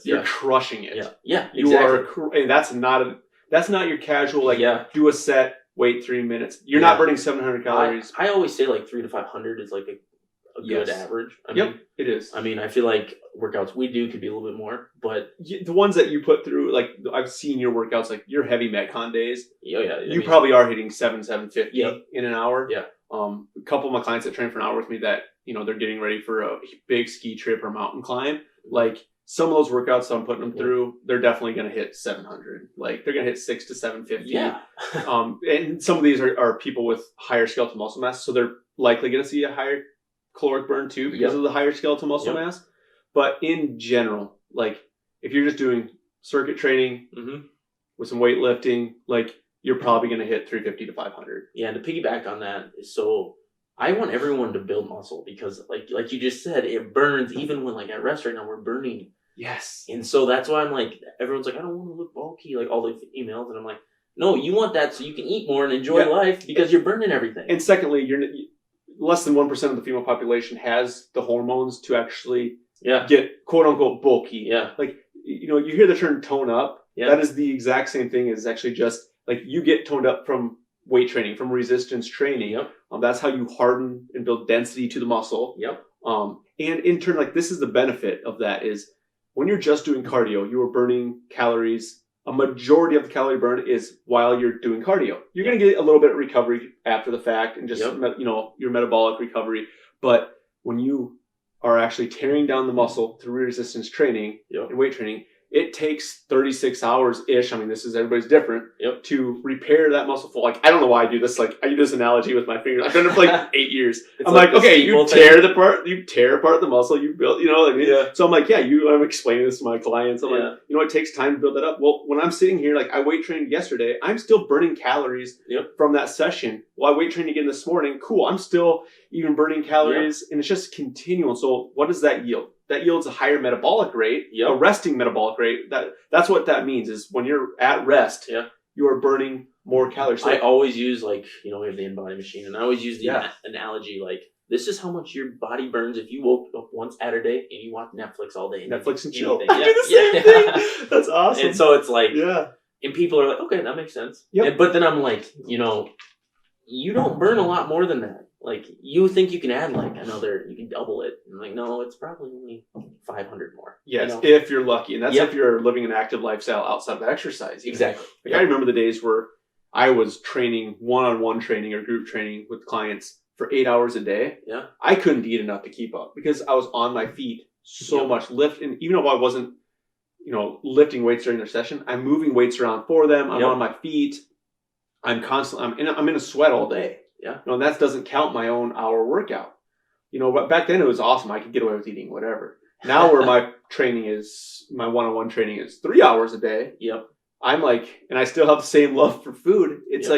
you're crushing it. Yeah. Exactly. You are, and that's not your casual, do a set, wait 3 minutes. You're not burning 700 calories. I always say 300 to 500 is like a good average. I mean, it is. I mean, I feel like workouts we do could be a little bit more, but the ones that you put through, I've seen your workouts, your heavy Metcon days. You probably are hitting 750 in an hour. Yeah. A couple of my clients that train for an hour with me that, they're getting ready for a big ski trip or mountain climb. Some of those workouts that I'm putting them through, they're definitely going to hit 700. They're going to hit 600 to 750. Yeah. And some of these are people with higher skeletal muscle mass, so they're likely going to see a higher caloric burn too because of the higher skeletal muscle mass. But in general, if you're just doing circuit training with some weightlifting, you're probably going to hit 350 to 500. Yeah, and to piggyback on that, so I want everyone to build muscle, because like you just said, it burns. Even when at rest right now, we're burning. Yes. And so that's why I'm everyone's I don't want to look bulky, all the emails, and I'm like, no, you want that so you can eat more and enjoy life, because you're burning everything. And secondly, less than 1% of the female population has the hormones to actually get quote unquote bulky. Yeah. You hear the term tone up. Yeah. That is the exact same thing as actually just you get toned up from weight training, from resistance training. Yep. That's how you harden and build density to the muscle. Yep. And in turn, this is the benefit of that, is when you're just doing cardio, you are burning calories. A majority of the calorie burn is while you're doing cardio. You're going to get a little bit of recovery after the fact, and just, your metabolic recovery. But when you are actually tearing down the muscle through resistance training and weight training, it takes 36 hours-ish. I mean, everybody's different to repair that muscle full. I don't know why I do this. I do this analogy with my fingers. I've done it for 8 years. I'm okay, you tear apart the muscle, you build, So I'm I'm explaining this to my clients. I'm it takes time to build that up. Well, when I'm sitting here, I weight trained yesterday, I'm still burning calories from that session. Well, I weight trained again this morning. Cool. I'm still even burning calories, and it's just continual. So what does that yield? That yields a higher metabolic rate, a resting metabolic rate. That's what that means, is when you're at rest, you are burning more calories. So I always use we have the InBody machine, and I always use the analogy this is how much your body burns if you woke up once at a day and you watch Netflix all day. Netflix and chill. I do the same thing. That's awesome. And so it's and people are okay, that makes sense. Yep. But then I'm you don't burn a lot more than that. You think you can add another, you can double it. I'm no, it's probably only 500 more. Yes, if you're lucky. And that's if you're living an active lifestyle outside of exercise. Exactly. I remember the days where I was training one-on-one training or group training with clients for 8 hours a day. Yeah. I couldn't eat enough to keep up because I was on my feet so much lift. And even though I wasn't, lifting weights during their session, I'm moving weights around for them. I'm on my feet. I'm constantly, I'm in a sweat all day. Yeah. And that doesn't count my own hour workout. But back then it was awesome. I could get away with eating whatever. Now where my one-on-one training is 3 hours a day. Yep. I'm and I still have the same love for food. It's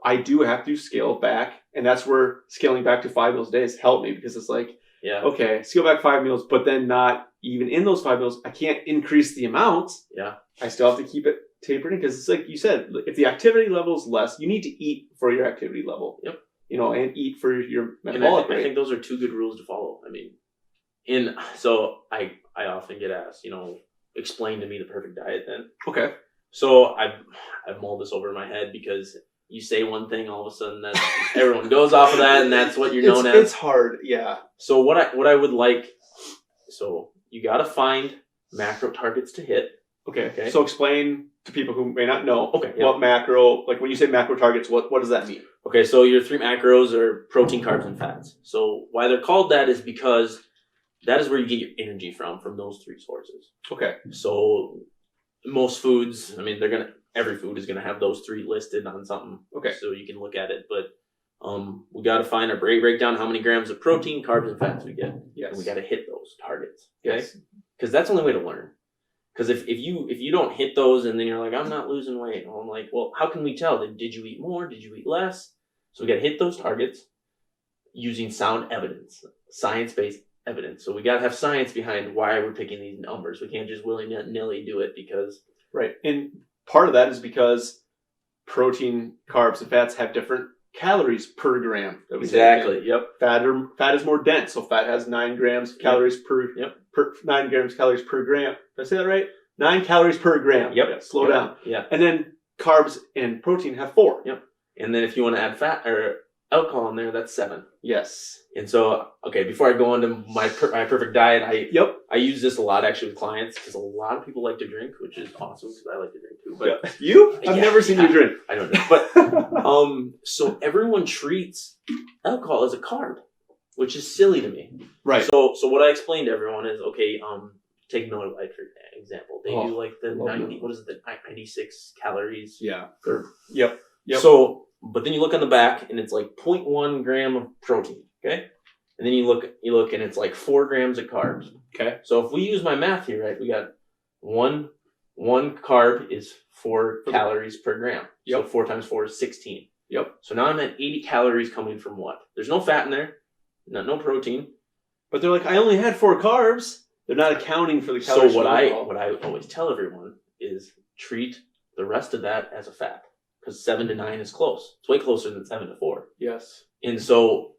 I do have to scale back And that's where scaling back to 5 meals a day has helped me, because it's like, Yeah. okay, scale back 5 meals, but then not even in those 5 meals, I can't increase the amount. Yeah. I still have to keep it tapered in, because it's like you said, if the activity level is less, you need to eat for your activity level. Yep. You know, and eat for your metabolic rate. I think those are 2 good rules to follow. I mean, so I often get asked, explain to me the perfect diet then. Okay. So I've mulled this over in my head, because you say one thing, all of a sudden that everyone goes off of that, and that's what you're known as. It's hard, yeah. So what I would like, so you got to find macro targets to hit. Okay. So explain to people who may not know. Okay. What macro, like when you say macro targets, what does that mean? Okay, so your 3 macros are protein, carbs, and fats. So why they're called that is because that is where you get your energy from those 3 sources. Okay. So most foods, I mean, every food is gonna have those 3 listed on something. Okay. So you can look at it, but we got to find our breakdown how many grams of protein, carbs, and fats we get. Yes. And we got to hit those targets. Okay. Yes. Because that's the only way to learn. Because if you don't hit those, and then you're like, I'm not losing weight. Well, I'm like, well, how can we tell? Did you eat more? Did you eat less? So we got to hit those targets using sound evidence, science-based evidence. So we got to have science behind why we're picking these numbers. We can't just willy-nilly do it because... Right. And part of that is because protein, carbs, and fats have different calories per gram. Exactly. Yep. Fat is more dense, so fat has 9 grams of calories per 9 grams calories per gram. Did I say that right? 9 calories per gram. Yep. Yeah, slow down. Yeah. And then carbs and protein have 4. Yep. And then if you want to add fat or alcohol in there, that's 7. Yes. And so, okay, before I go into my perfect diet, I use this a lot actually with clients, because a lot of people like to drink, which is awesome because I like to drink too. But you? I've never seen you drink. I don't know. But so everyone treats alcohol as a carb, which is silly to me. Right. So what I explain to everyone is, okay, take Miller Lite for example. They do like the 96 calories. Yeah. Yep. So, but then you look on the back and it's like 0.1 gram of protein. Okay. And then you look and it's like 4 grams of carbs. Okay. So if we use my math here, right, we got one carb is 4 calories per gram. Yep. So 4 times 4 is 16. Yep. So now I'm at 80 calories coming from what? There's no fat in there, no protein. But they're like, I only had 4 carbs. They're not accounting for the calories. So what I always tell everyone is treat the rest of that as a fat, because 7 to 9 is close. It's way closer than 7 to 4. Yes. And so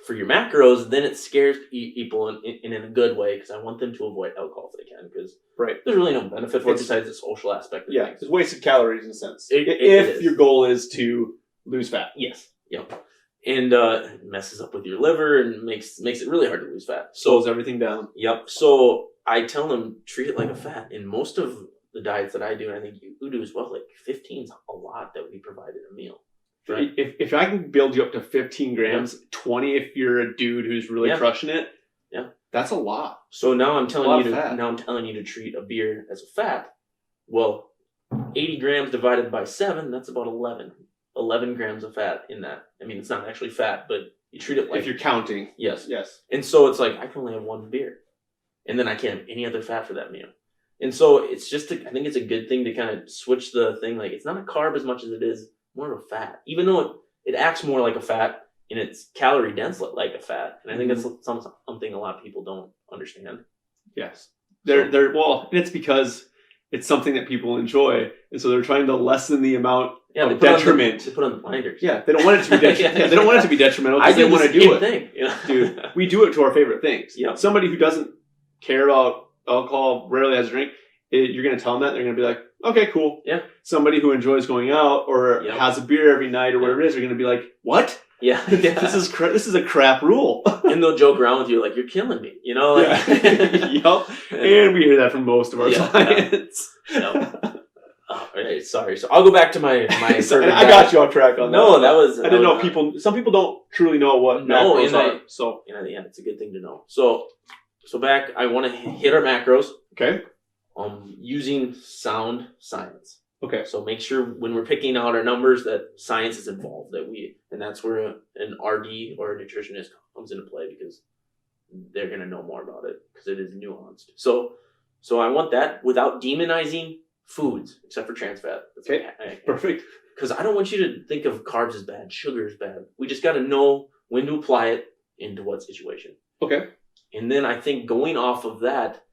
for your macros, then it scares people in a good way, because I want them to avoid alcohol if they can, because there's really no benefit for it besides the social aspect of things. It's wasted calories in a sense. If your goal is to lose fat. Yes. Yep. And it messes up with your liver and makes it really hard to lose fat. Slows everything down. Yep. So I tell them, treat it like a fat. In most of the diets that I do, and I think you do as well, like 15 is a lot that we provide in a meal. Right? If I can build you up to 15 grams, 20 if you're a dude who's really crushing it, that's a lot. So now I'm telling you to treat a beer as a fat. Well, 80 grams divided by 7, that's about 11 grams of fat in that. I mean, it's not actually fat, but you treat it like... If you're counting. Yes. Yes. And so it's like, I can only have 1 beer. And then I can't have any other fat for that meal. And so it's just, I think it's a good thing to kind of switch the thing. Like, it's not a carb as much as it is more of a fat. Even though it acts more like a fat and it's calorie dense like a fat. And I think that's something a lot of people don't understand. Yes. Well, and it's because it's something that people enjoy. And so they're trying to lessen the amount of detriment. They put on the blinders. Yeah, they don't want it to be detrimental. They don't want it to be detrimental because they want to do it. Thing, Dude, we do it to our favorite things. Yep. Somebody who doesn't care about alcohol, rarely has a drink, you're going to tell them that, they're going to be like, okay, cool. Yeah. Somebody who enjoys going out or has a beer every night or whatever it is, they're going to be like, what? Yeah. This is a crap rule. And they'll joke around with you like, you're killing me. Like, Yep. And we hear that from most of our clients. Right, sorry. So I'll go back to my I got you off track on that. No, that was... I didn't know some people don't truly know what macros are. So it's a good thing to know. So back, I want to hit our macros. Okay. Using sound science. Okay. So make sure when we're picking out our numbers that science is involved, and that's where an RD or a nutritionist comes into play, because they're going to know more about it because it is nuanced. So I want that without demonizing foods, except for trans fat. That's okay, perfect. Because I don't want you to think of carbs as bad, sugar is bad. We just got to know when to apply it into what situation. Okay. And then I think going off of that,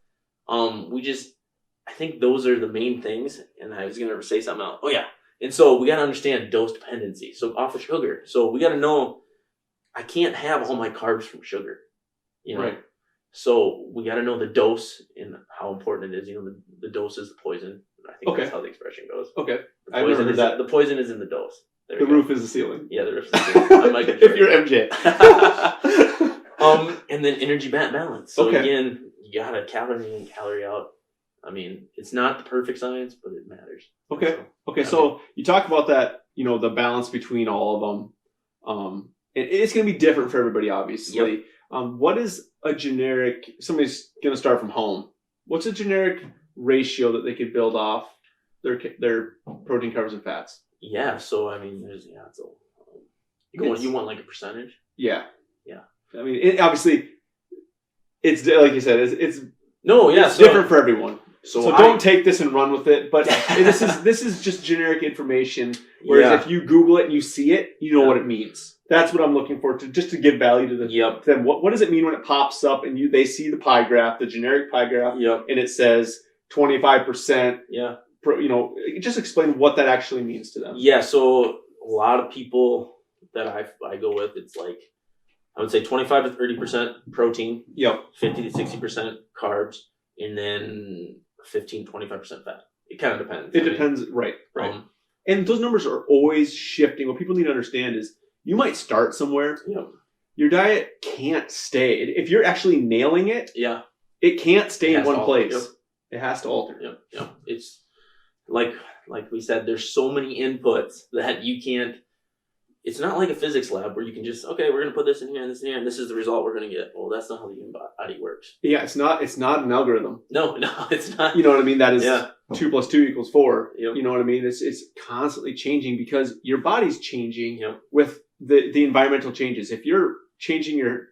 I think those are the main things. And I was going to say something else. Oh, yeah. And so we got to understand dose dependency. So off of sugar. So we got to know I can't have all my carbs from sugar. You know? Right. So we got to know the dose and how important it is. You know, the dose is the poison. I think that's how the expression goes. Okay. I've never heard that. The poison is in the dose. The roof is the ceiling. Yeah, the roof is the ceiling. I'm like if you're MJ. And then energy balance. So again, you got to calorie in, calorie out. I mean, it's not the perfect science, but it matters. Okay. So you talk about that, you know, the balance between all of them. It's going to be different for everybody, obviously. Yep. What is a generic, somebody's going to start from home. What's a generic ratio that they could build off their protein, carbs, and fats? Yeah. So, I mean, you want like a percentage? Yeah. I mean, obviously, it's like you said, it's different for everyone. So don't take this and run with it. But this is just generic information. Whereas if you Google it and you see it, you know what it means. That's what I'm looking for just to give value to them. What does it mean when it pops up and they see the pie graph, the generic pie graph, and it says 25%? Yeah. You know, just explain what that actually means to them. Yeah. So a lot of people that I go with, it's like, I would say 25 to 30% protein. Yep. 50 to 60% carbs, and then 15 to 25% fat. It kind of depends. It depends, right. And those numbers are always shifting. What people need to understand is you might start somewhere. Yep. Your diet can't stay. If you're actually nailing it, it can't stay in one place. Yep. It has to alter. Yep. It's like we said, there's so many inputs that you can't. It's not like a physics lab where you can just, okay, we're going to put this in here and this in here, and this is the result we're going to get. Well, that's not how the human body works. Yeah, it's not an algorithm. No, it's not. You know what I mean? That is 2 + 2 = 4. Yep. You know what I mean? It's constantly changing because your body's changing with the environmental changes. If you're changing your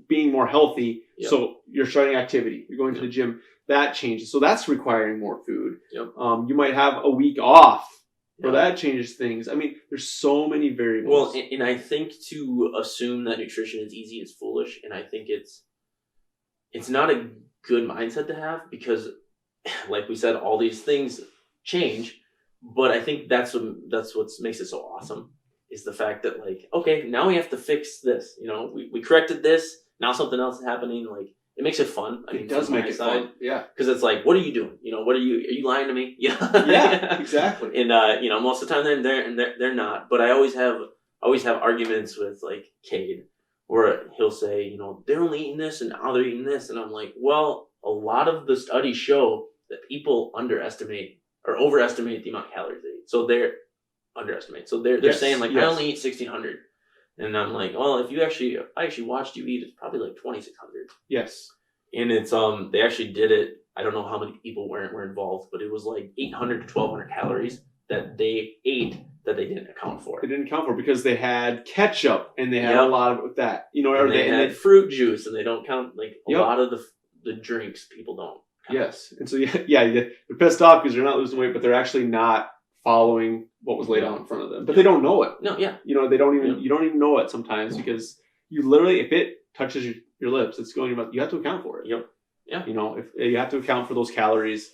being more healthy, so you're starting activity, you're going to the gym, that changes. So that's requiring more food. Yep. You might have a week off. Well, that changes things. I mean, there's so many variables. Well, and I think to assume that nutrition is easy is foolish, and I think it's not a good mindset to have because, like we said, all these things change. But I think that's what makes it so awesome is the fact that like, okay, now we have to fix this. You know, we corrected this. Now something else is happening. Like. It makes it fun. I mean, it does make it fun. Yeah. Because it's like, what are you doing? You know, are you lying to me? Yeah, exactly. And, you know, most of the time they're not. But I always have arguments with, like, Cade where he'll say, you know, they're only eating this and now they're eating this. And I'm like, well, a lot of the studies show that people underestimate or overestimate the amount of calories they eat. So they're underestimate. So they're saying, like, I only eat 1,600. And I'm like, well, if I actually watched you eat, it's probably like 2,600. Yes. And it's they actually did it. I don't know how many people were involved, but it was like 800 to 1,200 calories that they ate that they didn't account for. They didn't account for because they had ketchup and they had a lot of it with that. You know, and they had fruit juice and they don't count like a lot of the drinks people don't count. Yes. And so they're pissed off because they're not losing weight, but they're actually not following what was laid out in front of them. But they don't know it. No, You know, they don't even you don't even know it sometimes because you literally, if it touches your lips, it's going about, you have to account for it. Yep. Yeah. You know, if you have to account for those calories.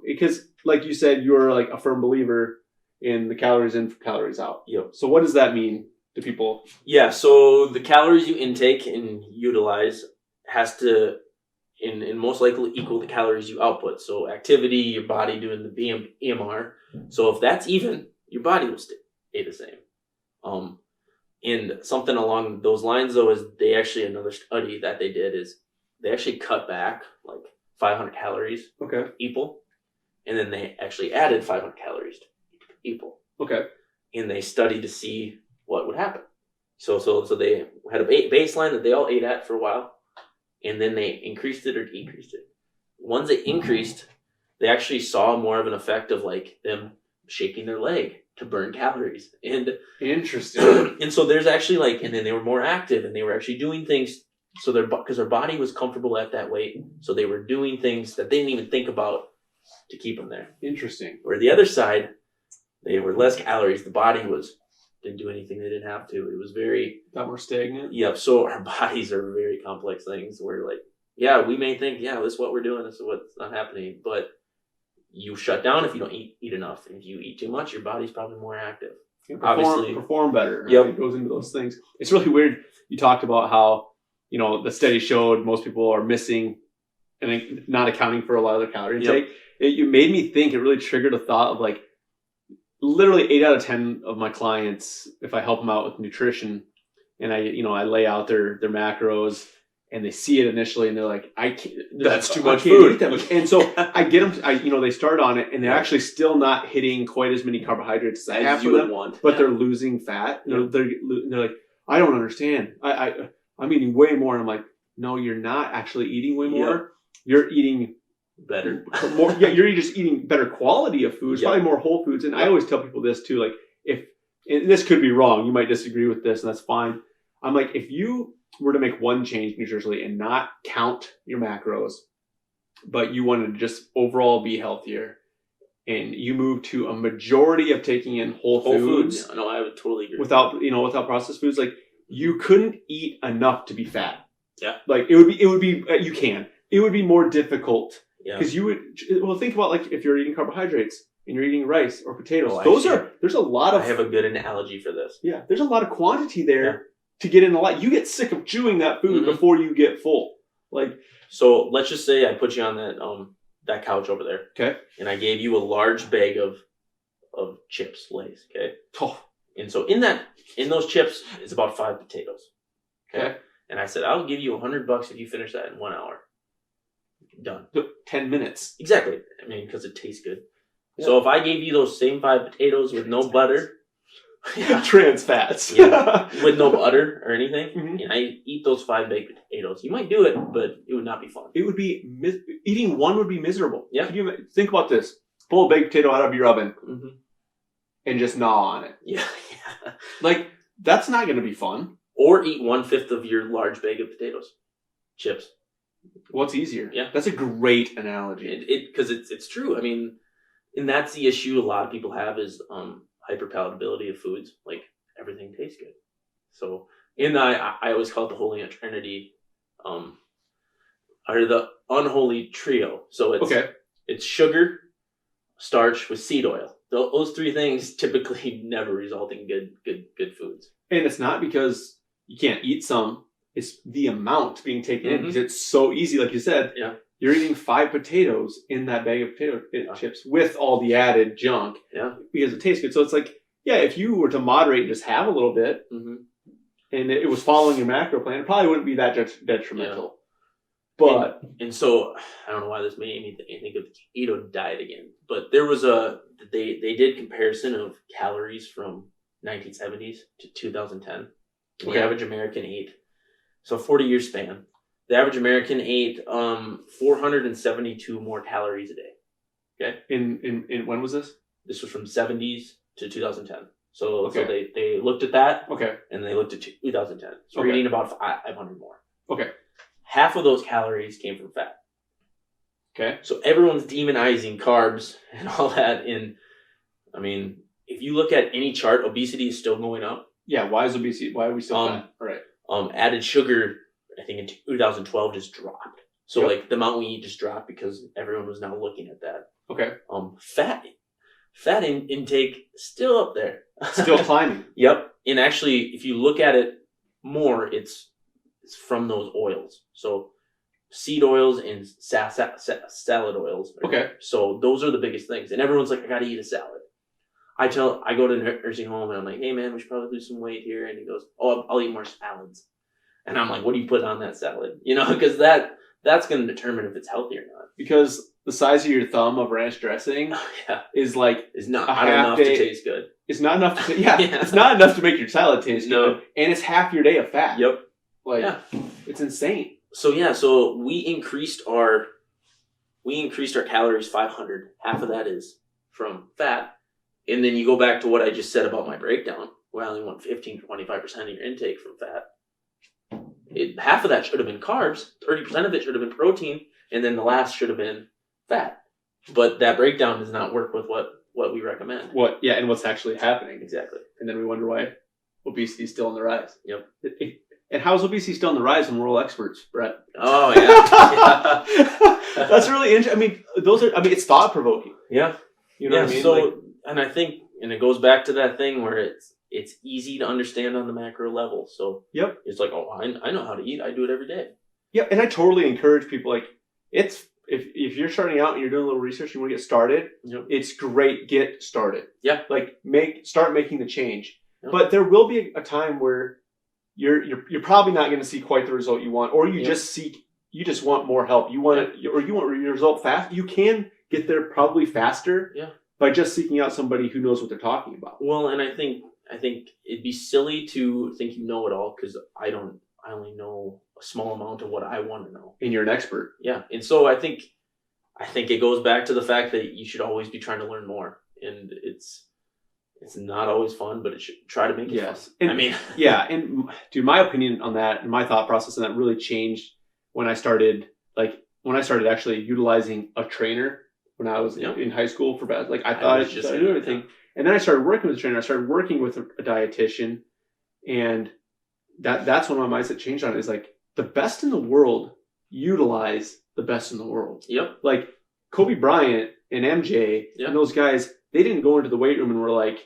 Because like you said, you're like a firm believer in the calories in, calories out. Yep. So what does that mean to people? Yeah, so the calories you intake and utilize has to and most likely equal the calories you output. So activity, your body doing the EMR. So if that's even, your body will stay the same. And something along those lines though is another study that they did is they actually cut back like 500 calories people, and then they actually added 500 calories to people. Okay. And they studied to see what would happen. So they had a baseline that they all ate at for a while. And then they increased it or decreased it. Once it increased, they actually saw more of an effect of like them shaking their leg to burn calories. And interesting. And so there's actually like, and then they were more active and they were actually doing things. So because their body was comfortable at that weight, so they were doing things that they didn't even think about to keep them there. Interesting. Where the other side, they were less calories. The body didn't do anything they didn't have to. It was very... Got more stagnant? Yeah, so our bodies are very complex things where like, yeah, we may think, yeah, this is what we're doing, this is what's not happening, but you shut down if you don't eat enough. And if you eat too much, your body's probably more active. Perform better. Right? Yep. It goes into those things. It's really weird. You talked about how, the study showed most people are missing and not accounting for a lot of their calorie intake. Yep. It made me think, it really triggered a thought of like, literally 8 out of 10 of my clients, if I help them out with nutrition and I lay out their macros and they see it initially and they're like, that's too much food. That much. And so I get them, they start on it and they're actually still not hitting quite as many carbohydrates as I have for them, but they're losing fat. They're like, I don't understand. I'm eating way more. And I'm like, no, you're not actually eating way more. Yep. You're eating better. More. Yeah, you're just eating better quality of foods, probably more whole foods. And I always tell people this too, like and this could be wrong. You might disagree with this and that's fine. I'm like, if you were to make one change nutritionally and not count your macros, but you wanted to just overall be healthier and you move to a majority of taking in whole foods. Yeah, no, I would totally agree. Without processed foods, like you couldn't eat enough to be fat. Yeah. Like it would be, you can. It would be more difficult. Yeah. Because think about like if you're eating carbohydrates and you're eating rice or potatoes. There's a lot of... I have a good analogy for this. Yeah. There's a lot of quantity there to get in a lot. You get sick of chewing that food before you get full. Like, so let's just say I put you on that couch over there. Okay. And I gave you a large bag of chips, Lay's. Okay. Oh. And so in those chips is about 5 potatoes. Okay. And I said, I'll give you $100 if you finish that in 1 hour. Done. 10 minutes. Exactly. I mean, because it tastes good. Yeah. So if I gave you those same 5 potatoes with no butter, trans fats, with no butter or anything, and I eat those 5 baked potatoes, you might do it, but it would not be fun. It would be eating one would be miserable. Yeah. Could you think about this? Pull a baked potato out of your oven and just gnaw on it. Yeah. Like that's not going to be fun. Or eat 1/5 of your large bag of potatoes, chips. What's easier? Yeah, that's a great analogy. Because it's true. I mean, and that's the issue a lot of people have is hyperpalatability of foods. Like everything tastes good. So I always call it the holy trinity, or the unholy trio. So it's sugar, starch with seed oil. Those 3 things typically never result in good foods. And it's not because you can't eat some. It's the amount being taken in because it's so easy. Like you said, you're eating 5 potatoes in that bag of potato chips with all the added junk because it tastes good. So it's like, if you were to moderate and just have a little bit and it was following your macro plan, it probably wouldn't be that detrimental. Yeah. But and so I don't know why this made me think of the keto diet again. But there was they did comparison of calories from 1970s to 2010. The average American ate, so 40-year span, the average American ate 472 more calories a day. Okay. In when was this? This was from 70s to 2010. So they looked at that. Okay. And they looked at 2010. So we're eating about 500 more. Okay. Half of those calories came from fat. Okay. So everyone's demonizing carbs and all that. And I mean, if you look at any chart, obesity is still going up. Yeah. Why is obesity? Why are we still fat? All right. Added sugar, I think in 2012 just dropped. So like the amount we eat just dropped because everyone was now looking at that. Okay. Fat intake still up there. Still climbing. Yep. And actually, if you look at it more, it's from those oils. So seed oils and salad oils. Okay. So those are the biggest things. And everyone's like, I got to eat a salad. I go to nursing home and I'm like, hey man, we should probably lose some weight here. And he goes, oh, I'll eat more salads. And I'm like, what do you put on that salad? Because that's going to determine if it's healthy or not. Because the size of your thumb of ranch dressing is not enough to taste good. It's not enough to it's not enough to make your salad taste good. And it's half your day of fat. Yep. It's insane. So we increased our calories 500. Half of that is from fat. And then you go back to what I just said about my breakdown, where I only want 15 to 25% of your intake from fat. Half of that should have been carbs, 30% of it should have been protein, and then the last should have been fat. but that breakdown does not work with what we recommend. And what's actually happening. Exactly. And then we wonder why obesity is still on the rise. Yep. And how is obesity still on the rise when we're all experts, Brett? Oh, yeah. That's really interesting. I mean, it's thought-provoking. Yeah. You know what I mean? So, and I think, and it goes back to that thing where it's easy to understand on the macro level. So it's like, oh, I know how to eat. I do it every day. Yeah, and I totally encourage people, like, if you're starting out and you're doing a little research, you want to get started, it's great. Get started. Yeah. Like, start making the change. Yep. But there will be a time where you're probably not going to see quite the result you want, or you just want more help. You want or you want your result fast. You can get there probably faster by just seeking out somebody who knows what they're talking about. Well, and I think it'd be silly to think you know it all, because I only know a small amount of what I want to know. And you're an expert. Yeah. And so I think it goes back to the fact that you should always be trying to learn more. And it's not always fun, but it should try to make it fun. And, and dude, my opinion on that and my thought process on that really changed when I started actually utilizing a trainer when I was in high school for bad. Like, I thought I just knew everything. And then I started working with a trainer. I started working with a dietitian, and that's when my mindset changed on it. Is like, the best in the world utilize the best in the world. Yep. Like Kobe Bryant and MJ and those guys, they didn't go into the weight room and were like,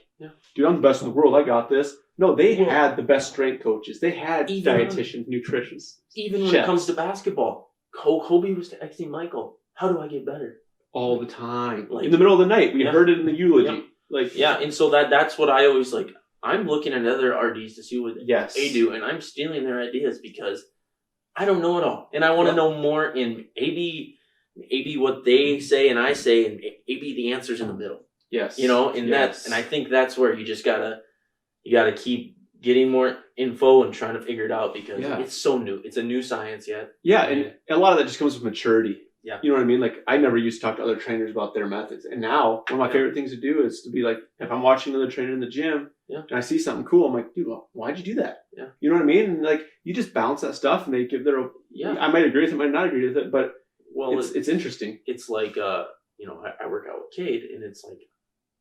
dude, I'm the best in the world. I got this. No, they had the best strength coaches. They had dietitians, nutritionists. Even when it comes to basketball, Kobe was texting Michael, how do I get better? All the time. Like, in the middle of the night. We heard it in the eulogy. And so that's what I always like. I'm looking at other RDs to see what they do, and I'm stealing their ideas because I don't know it all. And I want to know more, in maybe what they say and I say, and maybe the answer's in the middle. Yes. And I think that's where you just gotta keep getting more info and trying to figure it out, because it's so new. It's a new science yet. Yeah, and a lot of that just comes with maturity. Yeah. You know what I mean? Like, I never used to talk to other trainers about their methods. And now, one of my favorite things to do is to be like, if I'm watching another trainer in the gym and I see something cool, I'm like, dude, why'd you do that? Yeah. You know what I mean? And like, you just bounce that stuff and they give their, I might agree with it, might not agree with it, but it's interesting. It's like, I work out with Cade, and it's like,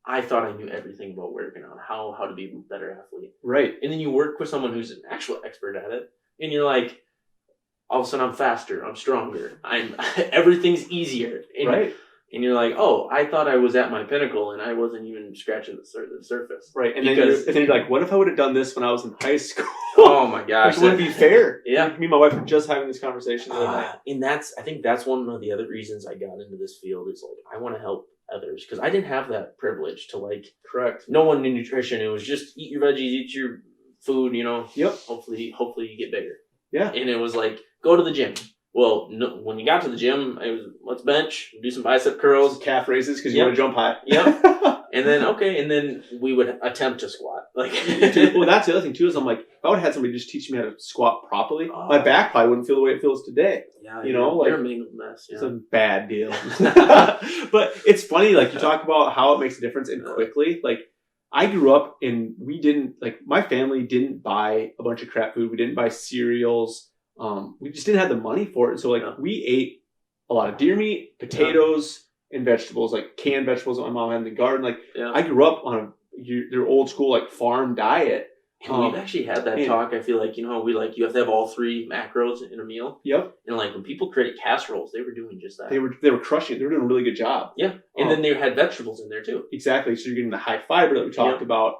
I thought I knew everything about working out, how to be a better athlete. Right. And then you work with someone who's an actual expert at it, and you're like, all of a sudden I'm faster, I'm stronger, everything's easier. And, and you're like, oh, I thought I was at my pinnacle, and I wasn't even scratching the surface. Right. And then you're like, what if I would have done this when I was in high school? Oh my gosh. It wouldn't be fair. Yeah. Me and my wife were just having this conversation the other night. And I think that's one of the other reasons I got into this field, is like, I want to help others, because I didn't have that privilege to no one in nutrition. It was just eat your veggies, eat your food, Yep. Hopefully you get bigger. Yeah. And it was like, go to the gym. Well, no, when you got to the gym, it was, let's bench, do some bicep curls, some calf raises, because you want to jump high. Yep. And then we would attempt to squat. Like, well, that's the other thing too, is I'm like, if I would have had somebody just teach me how to squat properly, my back probably wouldn't feel the way it feels today. Yeah, you're a mangled mess. Yeah. It's a bad deal. But it's funny, like, you talk about how it makes a difference, and quickly. Like, I grew up and my family didn't buy a bunch of crap food. We didn't buy cereals. We just didn't have the money for it. So we ate a lot of deer meat, potatoes, and vegetables, like canned vegetables that my mom had in the garden. Like, I grew up on their old school, like, farm diet. And we've actually had that talk. I feel like, you have to have all three macros in a meal. Yep. And like, when people created casseroles, they were doing just that. They were crushing it. They were doing a really good job. Yeah. And then they had vegetables in there too. Exactly. So you're getting the high fiber that we talked about.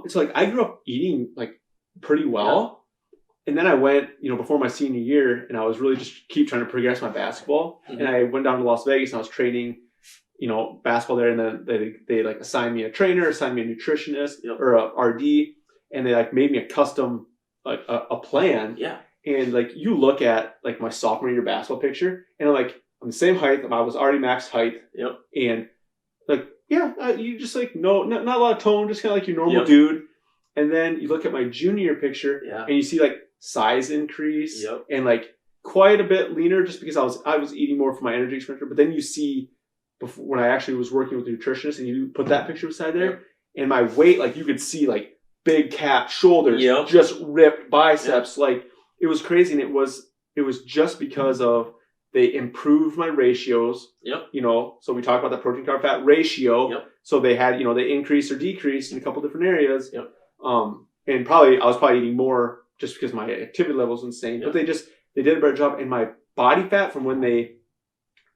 It's like, I grew up eating like pretty well. And then I went, before my senior year, and I was really just keep trying to progress my basketball. Mm-hmm. And I went down to Las Vegas, and I was training, basketball there. And then they like assigned me a trainer, assigned me a nutritionist or a RD, and they like made me a custom a plan. Yeah. And like, you look at like my sophomore year basketball picture, and I'm the same height. I was already max height. Yep. And like, you just like not a lot of tone, just kind of like your normal dude. And then you look at my junior year picture, and you see like size increase and like quite a bit leaner, just because I was eating more for my energy expenditure. But then you see when I actually was working with a nutritionist, and you put that picture beside there, and my weight, like, you could see like big cat shoulders, just ripped biceps, like, it was crazy. And it was just because of They improved my ratios. Yep. You know, so we talked about the protein carb fat ratio. Yep. So they had, you know, they increased or decreased in a couple different areas. Yep. And I was probably eating more just because my activity level was insane. Yep. But they did a better job. And my body fat from when they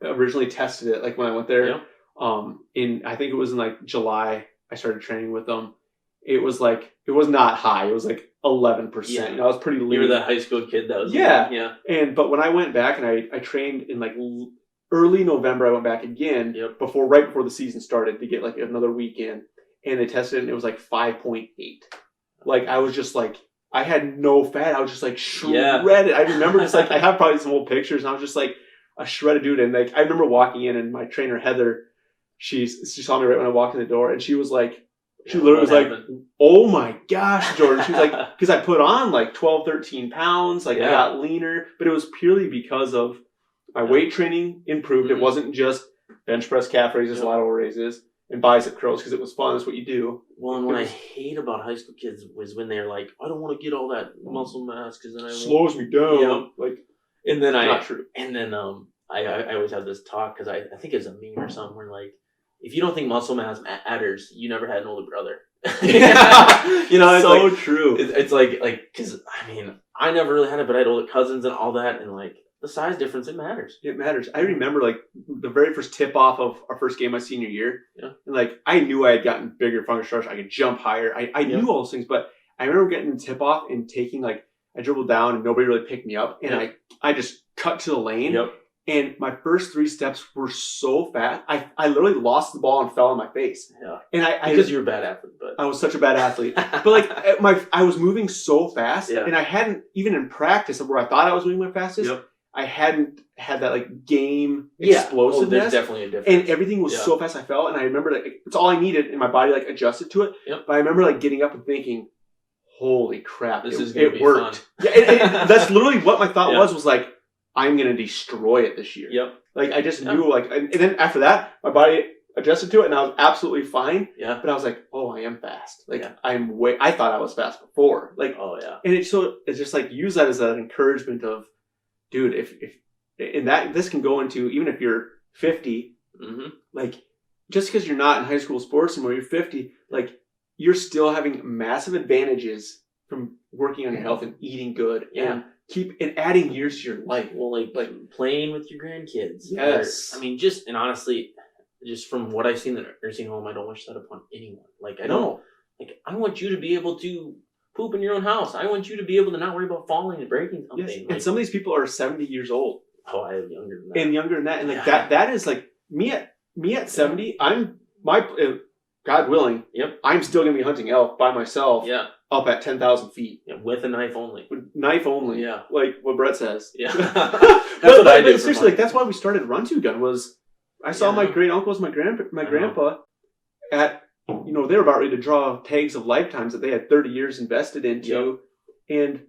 originally tested it, like when I went there, Yep. I think it was in like July, I started training with them. It was not high. It was like 11%. Yeah. You know, I was pretty lean. You were that high school kid that was yeah. But when I went back and I trained in like early November, I went back again right before the season started to get like another weekend, and they tested it and it was like 5.8. Like I was just like, I had no fat. I was just like shredded. I remember just like, I have probably some old pictures and I was just like a shredded dude. And like, I remember walking in and my trainer, Heather, she saw me right when I walked in the door and she was like, she literally was like, oh my gosh, Jordan. She was like, because I put on like 12, 13 pounds. Like I got leaner, but it was purely because of my weight training improved. Mm-hmm. It wasn't just bench press, calf raises, lateral raises, and bicep curls because it was fun. That's what you do. Well, and what I hate about high school kids was when they're like, I don't want to get all that muscle mass because then slows me down. You know? Like, and then not true. And then I always have this talk because I think it's a meme or something where like, if you don't think muscle mass matters, you never had an older brother. You know, it's so like, true. It's like, because I mean, I never really had it, but I had older cousins and all that, and like the size difference, it matters. It matters. I remember like the very first tip off of our first game my senior year. Yeah. And like I knew I had gotten bigger, functional structure. I could jump higher. I knew all those things, but I remember getting the tip off and taking like I dribbled down and nobody really picked me up, and I just cut to the lane. Yep. And my first 3 steps were so fast. I literally lost the ball and fell on my face. Yeah. And because you're a bad athlete, but I was such a bad athlete. But like I was moving so fast, and I hadn't even in practice where I thought I was moving my fastest. Yep. I hadn't had that like game explosiveness. There's definitely a difference. And everything was so fast I fell, and I remember that it's all I needed, and my body like adjusted to it. Yep. But I remember like getting up and thinking, "Holy crap, this is gonna be worked." Fun. Yeah, that's literally what my thought was like, I'm going to destroy it this year. Yep. Like, I just knew, like, and then after that, my body adjusted to it, and I was absolutely fine. Yeah. But I was like, oh, I am fast. Like, I thought I was fast before. Like, oh, yeah. And it's just like, use that as an encouragement of, dude, this can go into, even if you're 50, like, just because you're not in high school sports anymore, you're 50, like, you're still having massive advantages from working on your health and eating good. And keep adding years to your life. Well, like playing with your grandkids. Yes. I mean, and honestly, just from what I've seen in the nursing home, I don't wish that upon anyone. Like, I want you to be able to poop in your own house. I want you to be able to not worry about falling and breaking something. Yes. And some of these people are 70 years old. Oh, I am younger than that. And younger than that. And like that is like me at 70, God willing, I'm still going to be hunting elk by myself. Yeah. Up at 10,000 feet. Yeah, with a knife only. Knife only. Yeah. Like what Brett says. Yeah. That's what I do. Seriously, like, that's why we started Run To Gun was I saw my great uncles, my grandpa at, you know, they were about ready to draw tags of lifetimes that they had 30 years invested into, and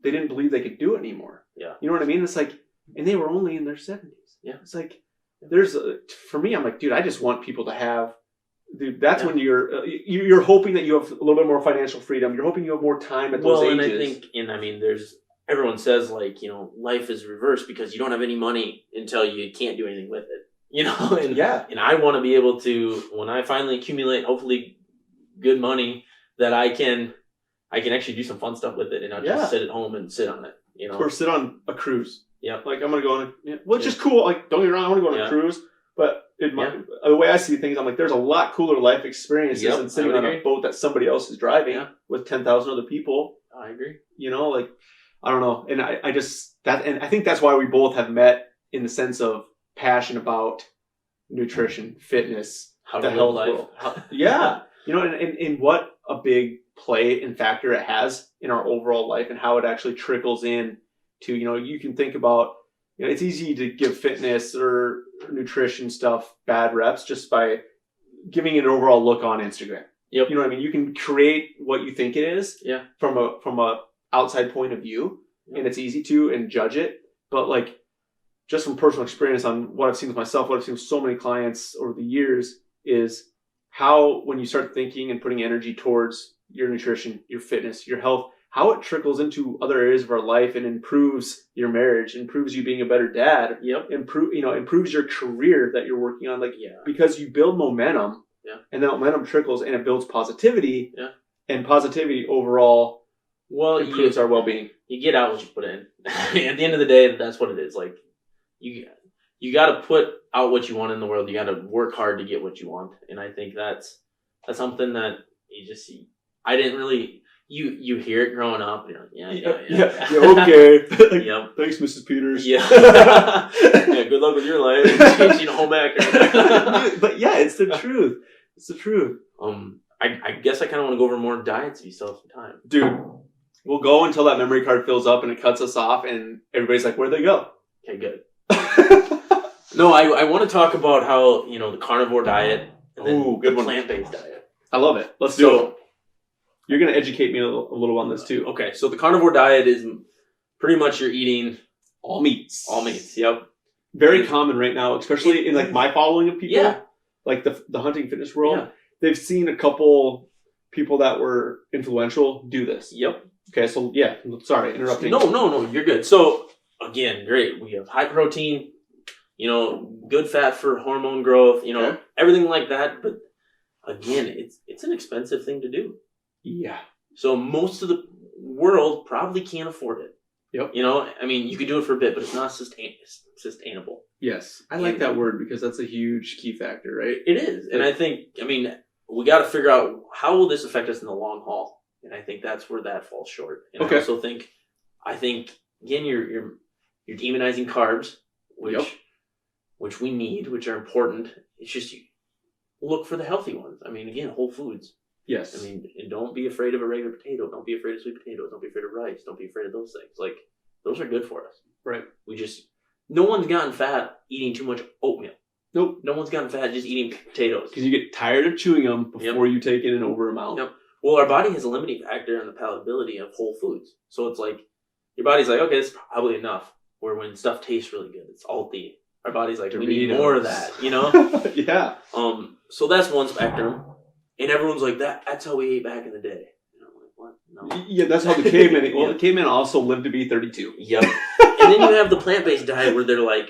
they didn't believe they could do it anymore. Yeah. You know what I mean? It's like, and they were only in their 70s. Yeah. It's like, for me, I'm like, dude, I just want people to have, dude, that's when you're hoping that you have a little bit more financial freedom. You're hoping you have more time at those ages. And I think, everyone says, like, you know, life is reversed because you don't have any money until you can't do anything with it. You know? And I want to be able to, when I finally accumulate, hopefully, good money, that I can actually do some fun stuff with it and not just sit at home and sit on it. You know? Or sit on a cruise. Yeah. Like, I'm going to go on which is cool. Like, don't get me wrong, I want to go on a cruise, but the way I see things, I'm like, there's a lot cooler life experiences than sitting on a boat that somebody else is driving with 10,000 other people. I agree. You know, like, I don't know. And I think that's why we both have met in the sense of passion about nutrition, fitness, the health life. You know, and what a big play and factor it has in our overall life and how it actually trickles in to, you know, you can think about, you know, it's easy to give fitness or nutrition stuff bad reps just by giving it an overall look on Instagram. Yep. You know what I mean? You can create what you think it is from a outside point of view, and it's easy to and judge it. But like, just from personal experience on what I've seen with myself, what I've seen with so many clients over the years is how when you start thinking and putting energy towards your nutrition, your fitness, your health, how it trickles into other areas of our life and improves your marriage, improves you being a better dad, improves your career that you're working on, because you build momentum, and that momentum trickles and it builds positivity, and positivity overall improves our well-being. You get out what you put in. At the end of the day, that's what it is. Like, you got to put out what you want in the world. You got to work hard to get what you want, and I think that's something that you just see. I didn't really. You hear it growing up. You're like, yeah, okay. Yep. Thanks, Mrs. Peters. Yeah. Good luck with your life. Changing home ec. But yeah, it's the truth. It's the truth. I guess I kind of want to go over more diets if you still have some time. Dude, we'll go until that memory card fills up and it cuts us off, and everybody's like, "Where'd they go?" Okay, good. No, I want to talk about how the carnivore diet and then the plant-based diet. I love it. Let's do it. You're going to educate me a little on this too. Okay, so the carnivore diet is pretty much you're eating all meats. All meats, yep. Very common right now, especially in like my following of people. Yeah. Like the hunting fitness world. Yeah. They've seen a couple people that were influential do this. Yep. Okay, so yeah, sorry, interrupting. No, you're good. So again, great. We have high protein, good fat for hormone growth, everything like that. But again, it's an expensive thing to do. Yeah. So most of the world probably can't afford it. Yep. I mean, you could do it for a bit, but it's not sustainable. Yes. I like that word because that's a huge key factor, right? It is. And I think, we got to figure out how will this affect us in the long haul. And I think that's where that falls short. And I also think, again, you're demonizing carbs, which we need, which are important. It's just you look for the healthy ones. Again, whole foods. Yes. And don't be afraid of a regular potato. Don't be afraid of sweet potatoes. Don't be afraid of rice. Don't be afraid of those things. Like, those are good for us. Right. No one's gotten fat eating too much oatmeal. Nope. No one's gotten fat just eating potatoes. Because you get tired of chewing them before you take in an over amount. Yep. Well, our body has a limiting factor on the palatability of whole foods. So it's like, your body's like, okay, this is probably enough. Where when stuff tastes really good, it's salty. Our body's like, we need more of that, Yeah. So that's one spectrum. And everyone's like, that's how we ate back in the day. And I'm like, what? No. Yeah, that's how the cavemen. Well, the cavemen also lived to be 32. Yep. And then you have the plant-based diet where they're like,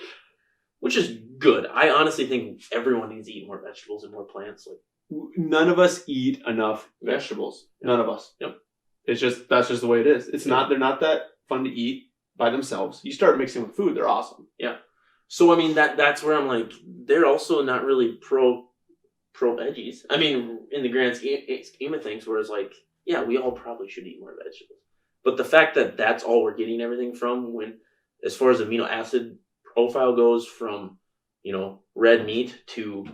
which is good. I honestly think everyone needs to eat more vegetables and more plants. Like, none of us eat enough vegetables. Yeah. None of us. Yep. That's just the way it is. It's not. They're not that fun to eat by themselves. You start mixing with food, they're awesome. Yeah. So that's where I'm like, they're also not really pro veggies. In the grand scheme of things, where it's like, yeah, we all probably should eat more vegetables. But the fact that that's all we're getting everything from, when, as far as amino acid profile goes, from, red meat to,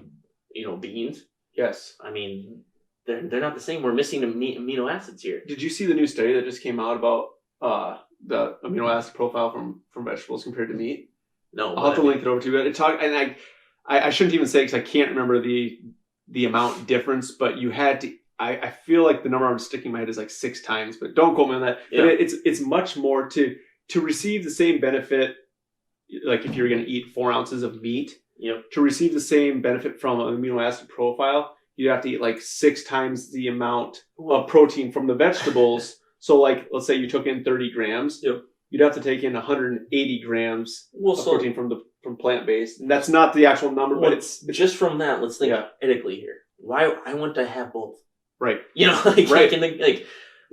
beans. Yes. They're not the same. We're missing amino acids here. Did you see the new study that just came out about the amino acid profile from vegetables compared to meat? No. I'll have to link it over to you. I shouldn't even say because I can't remember the amount difference, but you had to. I feel like the number I'm sticking in my head is like 6 times, but don't quote me on that. Yeah. But it's much more to receive the same benefit. Like if you're going to eat 4 ounces of meat, to receive the same benefit from an amino acid profile, you'd have to eat like 6 times the amount of protein from the vegetables. So like, let's say you took in 30 grams, you'd have to take in 180 grams of protein from plant-based. And that's not the actual number, but it's just from that. Let's think ethically here. Why I want to have both? Right.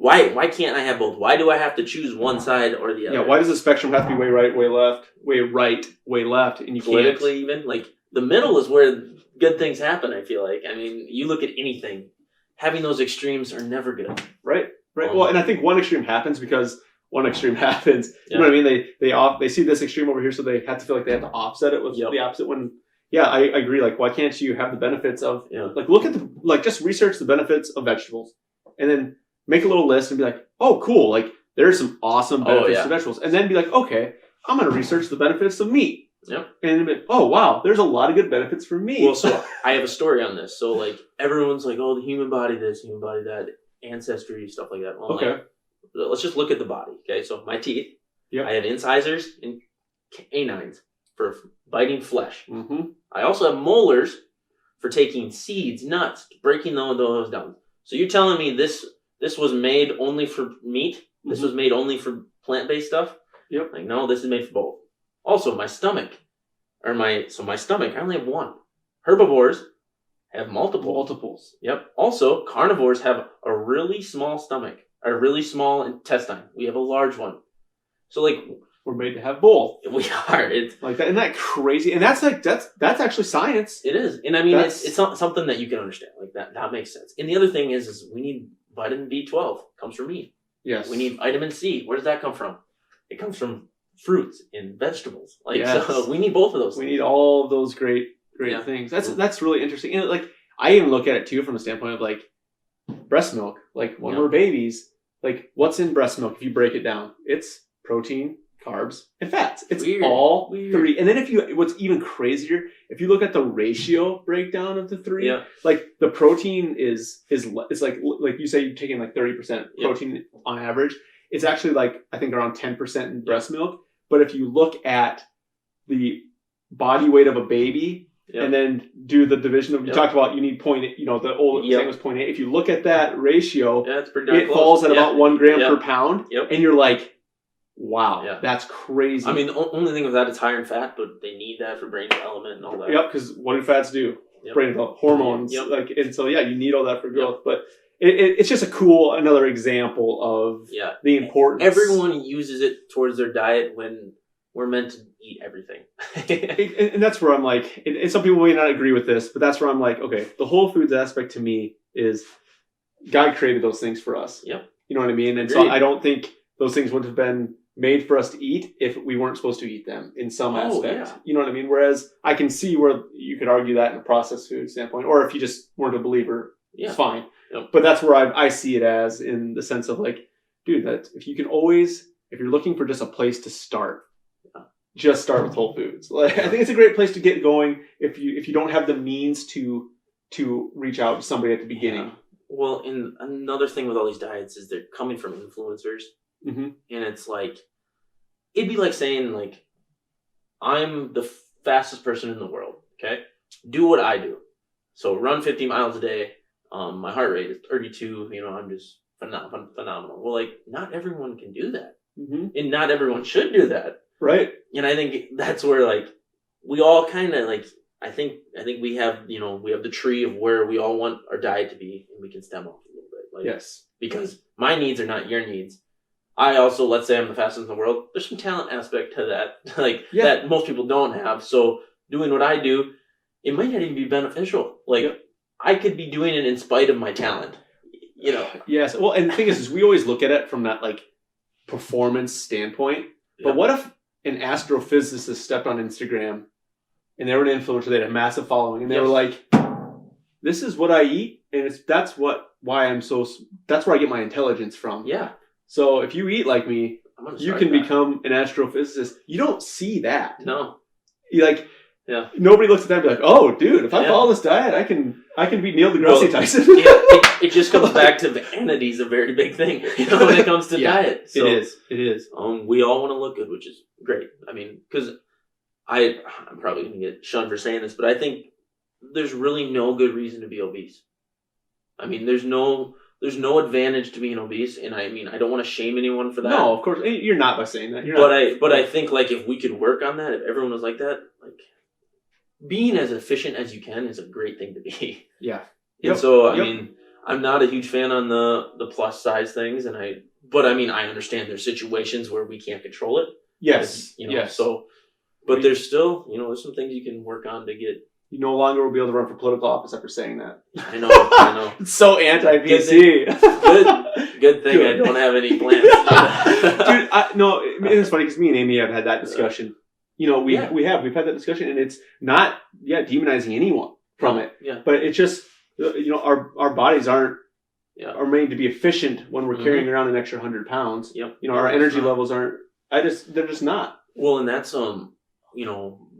Right. Why can't I have both? Why do I have to choose one side or the other? Yeah. Why does the spectrum have to be way right, way left, way right, way left, and you politically can't? Even like the middle is where good things happen. I feel like. You look at anything, having those extremes are never good. Right. Well, and I think one extreme happens because one extreme happens. You know what I mean? They see this extreme over here, so they have to feel like they have to offset it with the opposite one. Yeah, I agree. Like, why can't you have the benefits of look at just research the benefits of vegetables, and then make a little list and be like, oh, cool. Like, there's some awesome benefits to vegetables, and then be like, okay, I'm going to research the benefits of meat. Yep. And be like, oh wow, there's a lot of good benefits for meat. Well, so I have a story on this. So like everyone's like, oh, the human body this, human body that, ancestry, stuff like that. Well, okay. Let's just look at the body. Okay, so my teeth. Yep. I have incisors and canines for biting flesh. Mm-hmm. I also have molars for taking seeds, nuts, breaking those down. So you're telling me this was made only for meat? This was made only for plant-based stuff. Yep. Like, no, this is made for both. Also, my stomach, I only have one. Herbivores have multiples. Yep. Also, carnivores have a really small stomach, a really small intestine. We have a large one. So, like, we're made to have both. We are. It's like that. Isn't that crazy? And that's actually science. It is. And I mean, it's not something that you can understand. Like that makes sense. And the other thing is we need vitamin B12. Comes from meat. Yes. We need vitamin C. Where does that come from? It comes from fruits and vegetables. Like, yes. So we need both of those. We need all of those great things. That's really interesting. And like, I even look at it too from the standpoint of like breast milk. Like when we're babies, like what's in breast milk? If you break it down, it's protein, carbs, and fats. It's all three. And then what's even crazier, if you look at the ratio breakdown of the three, like the protein is it's like you say you're taking like 30% protein on average. It's actually like I think around 10% in breast milk. But if you look at the body weight of a baby and then do the division of, you talked about you need the old saying was 0.8. If you look at that ratio, it's pretty it falls at about 1 gram per pound. And you're like, wow, that's crazy. I mean, the only thing with that is higher in fat, but they need that for brain development and all that. Yep, because what do fats do? Brain development, hormones. And so you need all that for growth. But it's just another example of the importance. Everyone uses it towards their diet when we're meant to eat everything. And that's where I'm like, and some people may not agree with this, but that's where I'm like, okay, the whole foods aspect to me is God created those things for us. Yep. You know what I mean? And so I don't think those things would have been made for us to eat if we weren't supposed to eat them in some aspect. Yeah. You know what I mean? Whereas I can see where you could argue that in a processed food standpoint, or if you just weren't a believer, it's fine. Yep. But that's where I see it as, in the sense of like, dude, that if you're looking for just a place to start, just start with Whole Foods. Like, I think it's a great place to get going if you don't have the means to reach out to somebody at the beginning. Yeah. Well, and another thing with all these diets is they're coming from influencers. Mm-hmm. And it's like, it'd be like saying, like, I'm the fastest person in the world, okay? Do what I do. So run 50 miles a day. My heart rate is 32. I'm just phenomenal. Well, like, not everyone can do that. Mm-hmm. And not everyone should do that. Right. And I think that's where, like, we all kind of, like, I think we have, we have the tree of where we all want our diet to be, and we can stem off a little bit. Like, yes. Because my needs are not your needs. I also, let's say I'm the fastest in the world. There's some talent aspect to that, that most people don't have. So doing what I do, it might not even be beneficial. Like, I could be doing it in spite of my talent, Yes. Well, and the thing is we always look at it from that, like, performance standpoint. But what if an astrophysicist stepped on Instagram and they were an influencer, they had a massive following, and they were like, this is what I eat, and that's where I get my intelligence from. Yeah. So if you eat like me, you can become an astrophysicist. You don't see that. No. Nobody looks at that and be like, oh, dude, if I follow this diet, I can beat Neil deGrasse Tyson. It just comes back to vanity is a very big thing, when it comes to diet. So, it is. We all want to look good, which is great. I mean, because I'm probably going to get shunned for saying this, but I think there's really no good reason to be obese. I mean, there's no advantage to being obese, and I mean, I don't want to shame anyone for that. No, of course, you're not by saying that. But I think, like, if we could work on that, if everyone was like that, like, being as efficient as you can is a great thing to be. Yeah. And so, I mean, I'm not a huge fan on the plus size things, but I mean, I understand there's situations where we can't control it. Yes. Yes. So, but there's still, there's some things you can work on to get. You no longer will be able to run for political office after saying that. I know. It's so anti-VC. Good thing I don't have any plans. Dude, it's funny because me and Amy have had that discussion. We've had that discussion, and it's not demonizing anyone from it. Yeah. But it's just our bodies are made to be efficient when we're carrying around an extra 100 pounds. Yep. Our energy levels aren't. They're just not. Well, and that's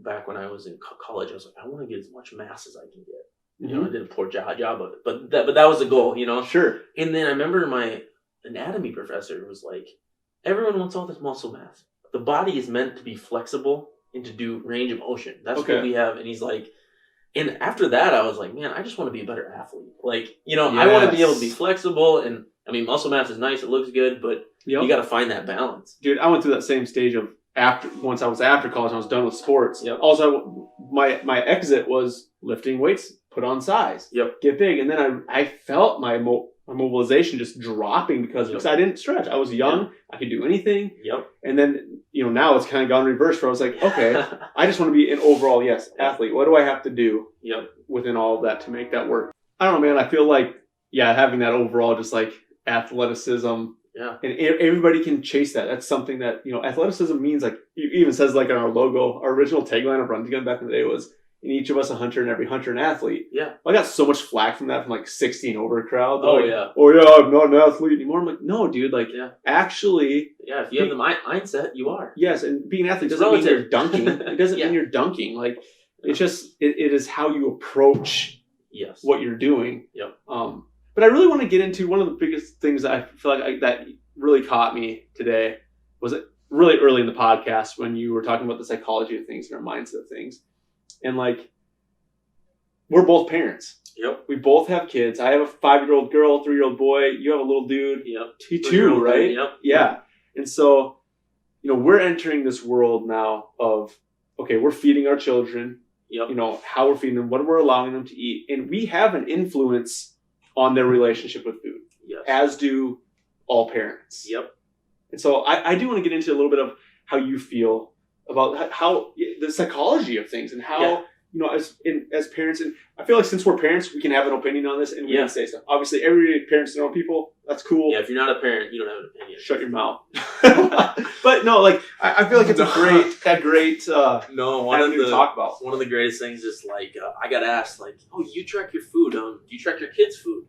back when I was in college, I was like, I want to get as much mass as I can get. I did a poor job of it, but that was the goal. Sure. And then I remember my anatomy professor was like, everyone wants all this muscle mass. The body is meant to be flexible and to do range of motion. That's what we have. And he's like, and after that, I was like, man, I just want to be a better athlete. Like, I want to be able to be flexible and I mean, muscle mass is nice. It looks good, but you got to find that balance. Dude, I went through that same stage of once I was after college and I was done with sports. Yep. Also, my exit was lifting weights, put on size, get big. And then I felt my mobilization just dropping because I didn't stretch. I was young. I could do anything. And then, now it's kind of gone reverse where I was like, okay, I just want to be an overall, athlete. What do I have to do within all of that to make that work? I don't know, man. I feel like, having that overall just like athleticism. Yeah. And everybody can chase that. That's something that, athleticism means, like, it even says, like, on our logo, our original tagline of Run Together back in the day was, in each of us a hunter and every hunter an athlete. Yeah. I got so much flack from that from, like, 16 over crowd. Oh, like, yeah. Oh, yeah, I'm not an athlete anymore. I'm like, no, dude, like, actually. Yeah, if you have the mindset, you are. Yes, and being an athlete doesn't mean you're dunking. It doesn't mean you're dunking. Like, it's just, it is how you approach what you're doing. But I really want to get into one of the biggest things that I feel like that really caught me today was really early in the podcast when you were talking about the psychology of things and our mindset of things. And like, we're both parents. We both have kids. I have a 5-year-old girl, 3-year-old boy. You have a little dude. T2, right? Yeah. And so, we're entering this world now of, okay, we're feeding our children. How we're feeding them, what we're allowing them to eat. And we have an influence on their relationship with food, as do all parents. And so I do want to get into a little bit of how you feel about how the psychology of things and how, as parents, and I feel like since we're parents, we can have an opinion on this and we can say stuff. Obviously, every parent's their own people. That's cool. Yeah, if you're not a parent, you don't have an opinion. Shut your mouth. But no, like, I feel like it's a great avenue to talk about. One of the greatest things is like, I got asked, like, oh, you track your food. Do you track your kids' food?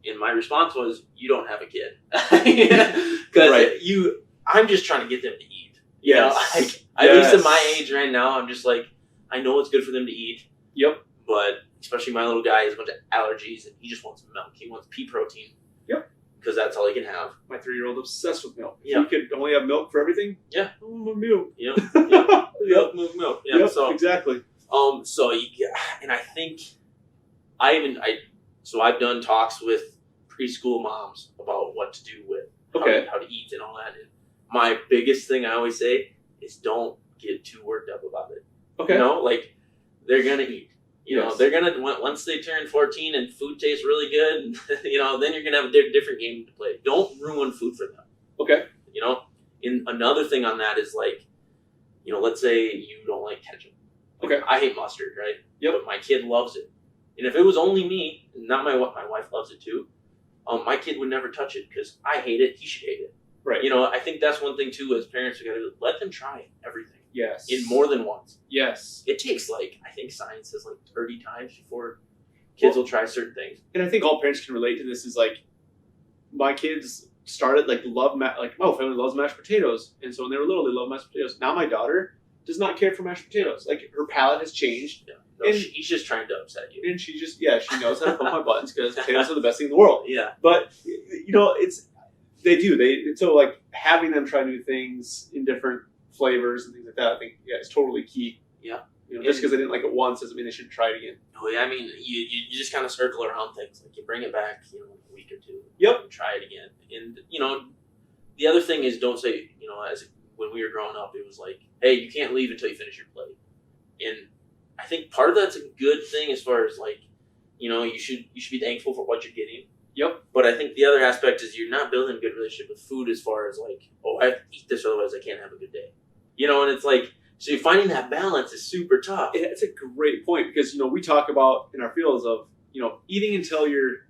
And my response was, you don't have a kid. Because I'm just trying to get them to eat. At least at my age right now, I'm just like, I know it's good for them to eat. But especially my little guy has a bunch of allergies and he just wants milk. He wants pea protein. Because that's all he can have. My 3-year-old obsessed with milk. He could only have milk for everything. Oh, milk. Milk. So exactly. And I think I've done talks with preschool moms about what to do with how to eat and all that. And my biggest thing I always say is don't get too worked up about it. Like, they're gonna eat. They're gonna, once they turn 14 and food tastes really good, then you're gonna have a different game to play. Don't ruin food for them. And another thing on that is like, let's say you don't like ketchup. I hate mustard, right? But my kid loves it. And if it was only me, not my wife loves it too, my kid would never touch it because I hate it, he should hate it. Right. I think that's one thing too as parents, we gotta let them try everything. Yes. In more than once. Yes. It takes I think science says 30 times before kids will try certain things. And I think all parents can relate to this is my kids started love my family loves mashed potatoes. And so when they were little, they loved mashed potatoes. Now my daughter does not care for mashed potatoes. Her palate has changed. No, and she's just trying to upset you. And she just, she knows how to pump my buttons because potatoes are the best thing in the world. But, so having them try new things in different flavors and things like that, I think, is totally key. Just because they didn't like it once doesn't mean they shouldn't try it again. Oh, yeah, I mean, you just kind of circle around things. You bring it back, in a week or two. And try it again. And, the other thing is don't say, when we were growing up, it was like, hey, you can't leave until you finish your plate. And I think part of that's a good thing as far as you should be thankful for what you're getting. But I think the other aspect is you're not building a good relationship with food as far as oh, I have to eat this otherwise I can't have a good day. And it's so you're finding that balance is super tough. It's a great point because, we talk about in our fields of, eating until you're,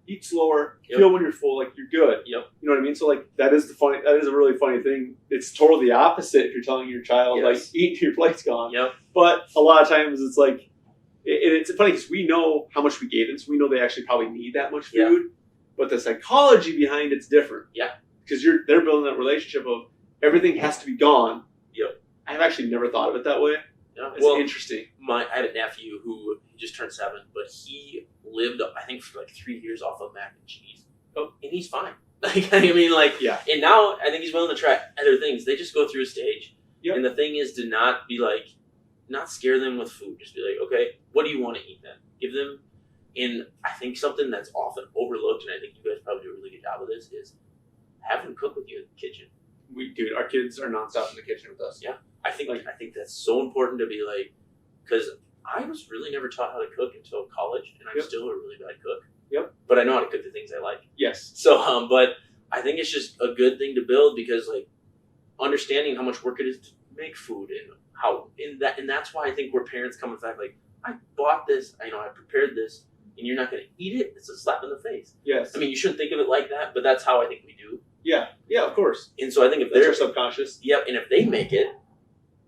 eat slower, feel when you're full, you're good. You know what I mean? So that is a really funny thing. It's totally the opposite if you're telling your child, eat till your plate's gone. But a lot of times it's it's funny because we know how much we gave them, so we know they actually probably need that much food. But the psychology behind it's different. Because they're building that relationship of everything has to be gone. I've actually never thought of it that way. It's interesting. I have a nephew who just turned 7, but he lived, I think, for 3 years off of mac and cheese. And he's fine. And now I think he's willing to try other things. They just go through a stage. And the thing is to not be not scare them with food. Just be okay, what do you want to eat then? And I think something that's often overlooked, and I think you guys probably do a really good job of this, is have them cook with you in the kitchen. Our kids are nonstop in the kitchen with us. Yeah, I think that's so important to be like, because I was really never taught how to cook until college, and I'm still a really bad cook. Yep. But I know how to cook the things I like. Yes. So, but I think it's just a good thing to build because, like, understanding how much work it is to make food and that's why I think where parents come with that, like, I bought this, I prepared this, and you're not going to eat it. It's a slap in the face. Yes. I mean, you shouldn't think of it like that, but that's how I think we do. Yeah. Yeah, of course. And so I think if they're subconscious. Yep. And if they make it,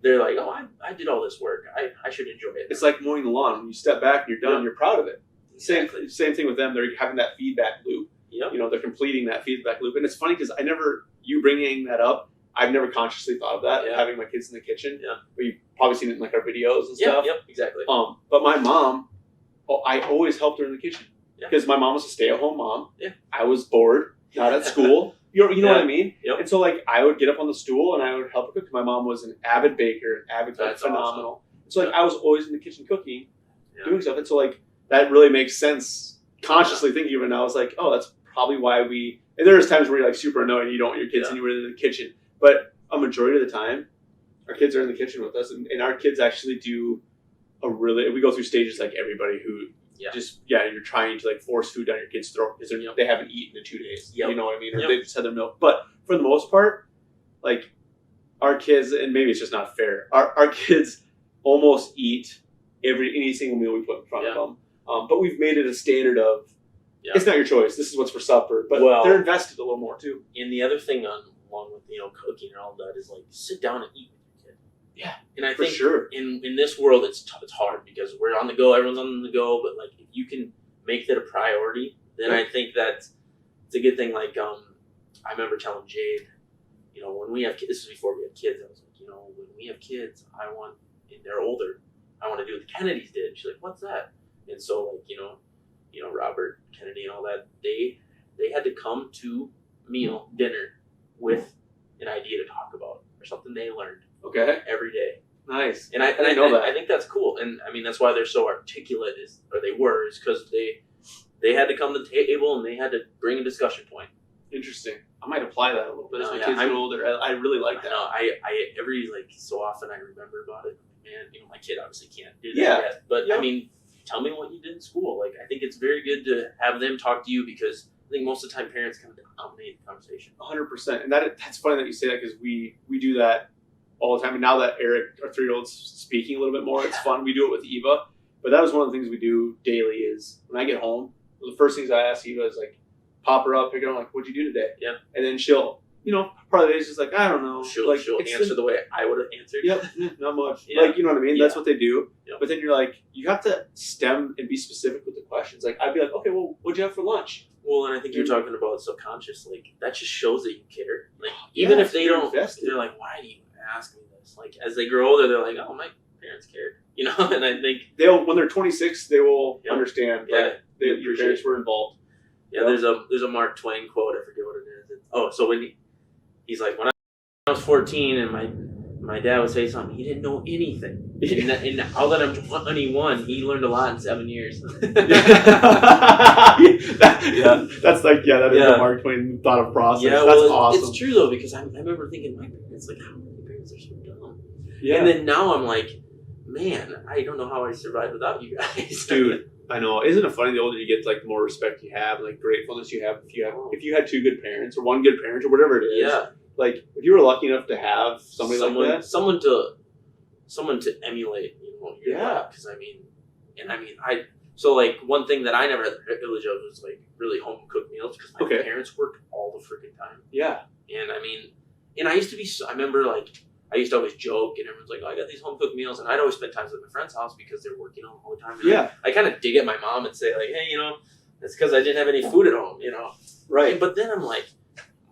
they're like, oh, I did all this work. I should enjoy it. It's like mowing the lawn. When you step back and you're done, you're proud of it. Exactly. Same thing with them. They're having that feedback loop. Yep. They're completing that feedback loop. And it's funny because you bringing that up, I've never consciously thought of that, having my kids in the kitchen. Yeah. But you've probably seen it in like our videos and stuff. Yep, exactly. But my mom, I always helped her in the kitchen. Because my mom was a stay-at-home mom. Yeah. I was bored, not at school. You know what I mean? Yep. And so like I would get up on the stool and I would help her cook. My mom was an avid baker, avid cook, phenomenal. Awesome. So like I was always in the kitchen cooking, doing stuff. And so like that really makes sense consciously thinking of it. And I was like, oh, that's probably why and there's times where you're like super annoyed and you don't want your kids anywhere in the kitchen. But a majority of the time, our kids are in the kitchen with us. And our kids actually do we go through stages like everybody who you're trying to like force food down your kids' throat because they haven't eaten in 2 days. Yep. You know what I mean? Or they just had their milk. But for the most part, like our kids, and maybe it's just not fair, our kids almost eat any single meal we put in front of them. But we've made it a standard of, it's not your choice. This is what's for supper. But they're invested a little more too. And the other thing along with cooking and all that is like sit down and eat with your kid. Yeah, and I think in this world it's hard because we're on the go. Everyone's on the go. But like if you can make that a priority, then I think it's a good thing. Like I remember telling Jade, when we have kids, this is before we had kids. I was like, when we have kids, and they're older, I want to do what the Kennedys did. She's like, what's that? And so like Robert Kennedy and all that, they had to come to dinner with an idea to talk about or something they learned every day. Nice. And I know that. I think that's cool. And I mean that's why they're so articulate is because they had to come to the table and they had to bring a discussion point. Interesting. I might apply that a little bit as my kids get older. I really like that. I every so often I remember about it. And my kid obviously can't do that yet. But I mean, tell me what you did in school. Like I think it's very good to have them talk to you because I think most of the time parents kind of dominate the conversation. 100%. And that's funny that you say that because we do that all the time. And now that Eric, our 3-year-old's speaking a little bit more, it's fun. We do it with Eva. But that was one of the things we do daily is when I get home, the first things I ask Eva is like, pop her up, pick her up, like, what'd you do today? Yeah. And then she'll, part of the day is just like, I don't know. She'll answer the way I would have answered. Yep, not much. Yeah. Like, you know what I mean? Yeah. That's what they do. Yep. But then you're like, you have to stem and be specific with the questions. Like, I'd be like, okay, well, what'd you have for lunch? Well, and I think you're talking about subconscious. Like, that just shows that you care. Like, even if they don't, they're like, why do you ask me this? Like, as they grow older, they're like, oh, my parents cared. And I think when they're 26, they will understand. Yeah. Like, your parents were involved. Yeah, there's a Mark Twain quote. I forget what it is. So when he's like, when I was 14 and my dad would say something, he didn't know anything. And now that I'm 21, he learned a lot in 7 years. That is the Mark Twain thought of process. Yeah, that's awesome. It's true though because I remember thinking my parents like, how many parents are so dumb? Yeah. And then now I'm like, man, I don't know how I survived without you guys, dude. I know. Isn't it funny? The older you get, like the more respect you have, like gratefulness you have. If you had 2 good parents or 1 good parent or whatever it is. Yeah. Like if you were lucky enough to have somebody like that, someone to emulate. Because so like one thing that I never had the privilege of was like really home cooked meals because my parents worked all the freaking time. Yeah. And and I used to be. I remember like. I used to always joke, and everyone's like, oh, I got these home-cooked meals, and I'd always spend time at my friend's house because they're working all the time. And I kind of dig at my mom and say, like, hey, it's because I didn't have any food at home, Right. But then I'm like,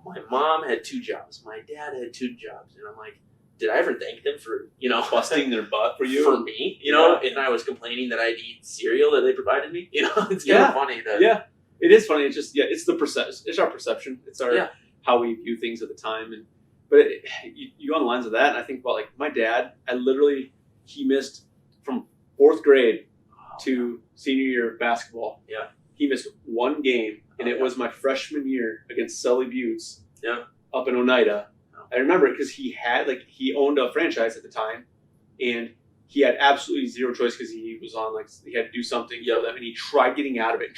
my mom had 2 jobs. My dad had 2 jobs. And I'm like, did I ever thank them for, busting their butt for you? For me, And I was complaining that I'd eat cereal that they provided me. It's kind of funny. It is funny. It's just, it's the perception. It's our perception. It's our how we view things at the time. But you go on the lines of that, and I think about like my dad. He missed from 4th grade to senior year of basketball. Yeah. He missed one game, and it was my freshman year against Sully Buttes. Yeah. Up in Oneida. I remember it because he owned a franchise at the time, and he had absolutely zero choice because he was on he had to do something for them, and he tried getting out of it. And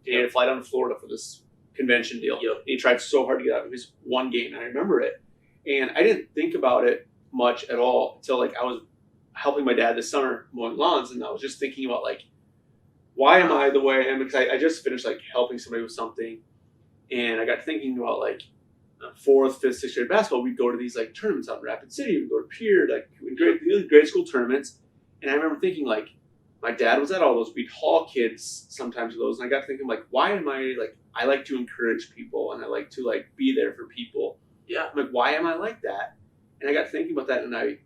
he had to fly down to Florida for this convention deal. Yep. And he tried so hard to get out of his one game, and I remember it. And I didn't think about it much at all until I was helping my dad this summer mowing lawns, and I was just thinking about why am I the way I am? Because I just finished helping somebody with something, and I got thinking about 4th, 5th, 6th grade basketball. We'd go to these tournaments out in Rapid City. We'd go to Pier, grade school tournaments. And I remember thinking my dad was at all those. We'd haul kids sometimes to those, and I got thinking why am I I like to encourage people, and I like to be there for people. Yeah. I'm why am I like that? And I got thinking about that, and I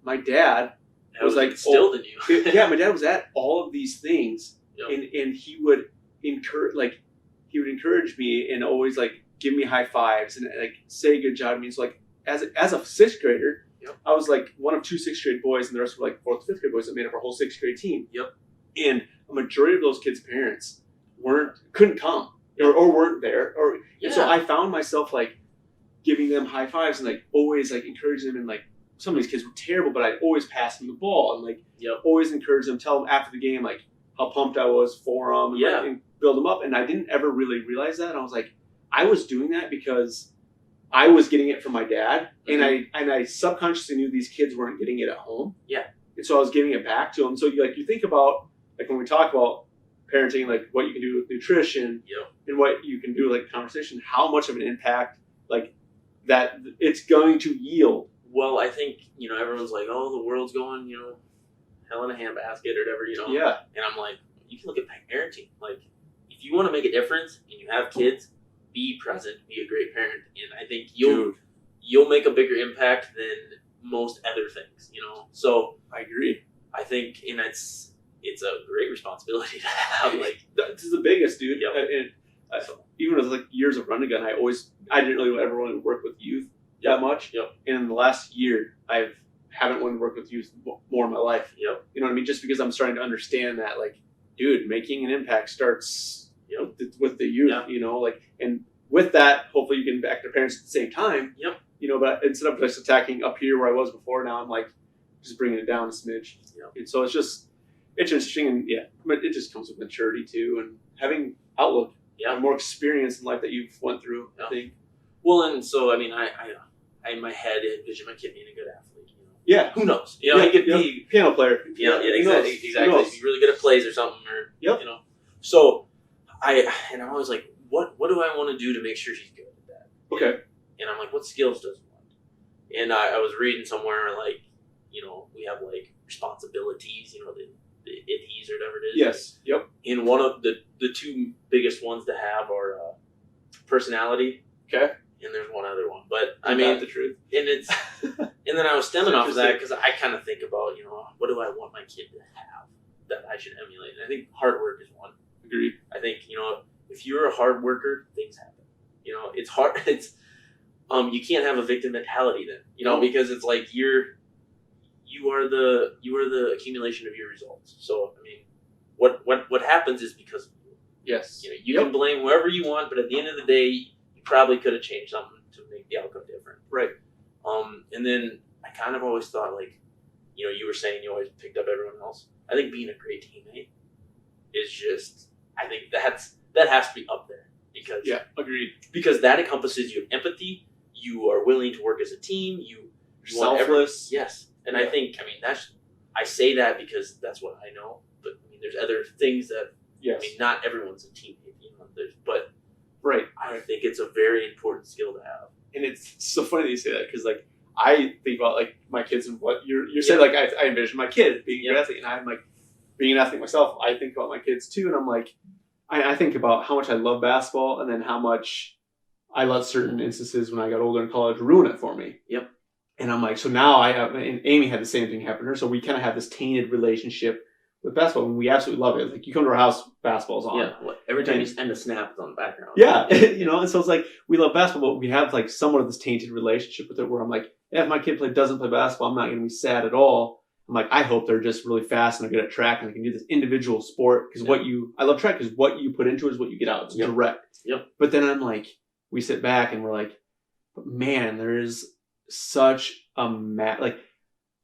my dad was instilled in you. Yeah, my dad was at all of these things, yep. and he would encourage me and always give me high fives and say good job to me. So as a 6th grader, yep. I was one of 2 6th grade boys, and the rest were 4th, 5th grade boys that made up our whole 6th grade team. Yep. And a majority of those kids' parents couldn't come or weren't there, and so I found myself giving them high fives and always encouraging them, and some of these kids were terrible, but I'd always pass them the ball and yep. always encourage them, tell them after the game how pumped I was for them, and, and build them up. And I didn't ever really realize that. And I was I was doing that because I was getting it from my dad, mm-hmm. and I subconsciously knew these kids weren't getting it at home. Yeah. And so I was giving it back to them. So you think about when we talk about parenting, what you can do with nutrition, yep. and what you can do conversation, how much of an impact that it's going to yield. Well, I think everyone's oh, the world's going hell in a handbasket or whatever Yeah. And I'm you can look at parenting. If you want to make a difference and you have kids, be present, be a great parent, and I think you'll make a bigger impact than most other things. So I agree. I think, and it's a great responsibility to have. This is the biggest, dude. Yep. And even with years of running gun, I didn't really ever want to work with youth that much. Yep. And in the last year, haven't wanted to work with youth more in my life. Yep. You know what I mean? Just because I'm starting to understand that, dude, making an impact starts with the youth. Yep. And with that, hopefully you can impact their parents at the same time. Yep. But instead of just attacking up here where I was before, now I'm just bringing it down a smidge. Yep. And so it's interesting, and but it just comes with maturity too, and having outlook. Yeah. More experience in life that you've went through, yeah. I think. Well, and so I in my head envision my kid being a good athlete. Yeah. Who knows? He could be piano player. Yeah, exactly. He's really good at plays or something, or yep. So I'm always what do I want to do to make sure he's good at that? Okay. And I'm what skills does he want? And I was reading somewhere we have responsibilities, the ITs or whatever it is. Yes. Yep. And one of the 2 biggest ones to have are personality. Okay. And there's one other one, but the truth. And it's and then I was stemming off of that because I kind of think about what do I want my kid to have that I should emulate. And I think hard work is one. Agreed. I think if you're a hard worker, things happen. It's hard. It's you can't have a victim mentality then. Because it's you are the accumulation of your results. So what happens is because of you. Yes. You can blame whoever you want, but at the end of the day, you probably could have changed something to make the outcome different. Right. And then I kind of always thought you were saying you always picked up everyone else. I think being a great teammate is just, I think that has to be up there because agreed. Because that encompasses you have empathy, you are willing to work as a team, you selfless. Yes. And I think, I say that because that's what I know, but there's other things that, not everyone's a teammate, but right. I think it's a very important skill to have. And it's so funny that you say that because I think about my kids and what you're saying. I envision my kid being an athlete, and I'm being an athlete myself. I think about my kids too, and I'm I think about how much I love basketball, and then how much I let certain instances when I got older in college ruin it for me. Yep. And I'm so now and Amy had the same thing happen to her, so we kind of have this tainted relationship with basketball, and we absolutely love it. You come to our house, basketball's on. Yeah, every time you end a snap, it's on the background. Yeah, and so it's we love basketball, but we have somewhat of this tainted relationship with it where I'm if my kid doesn't play basketball, I'm not going to be sad at all. I'm like, I hope they're just really fast and they're good at track and they can do this individual sport. Because I love track because what you put into it is what you get out. It's direct. Yep. But then I'm like, we sit back and we're like, man, there is such a like,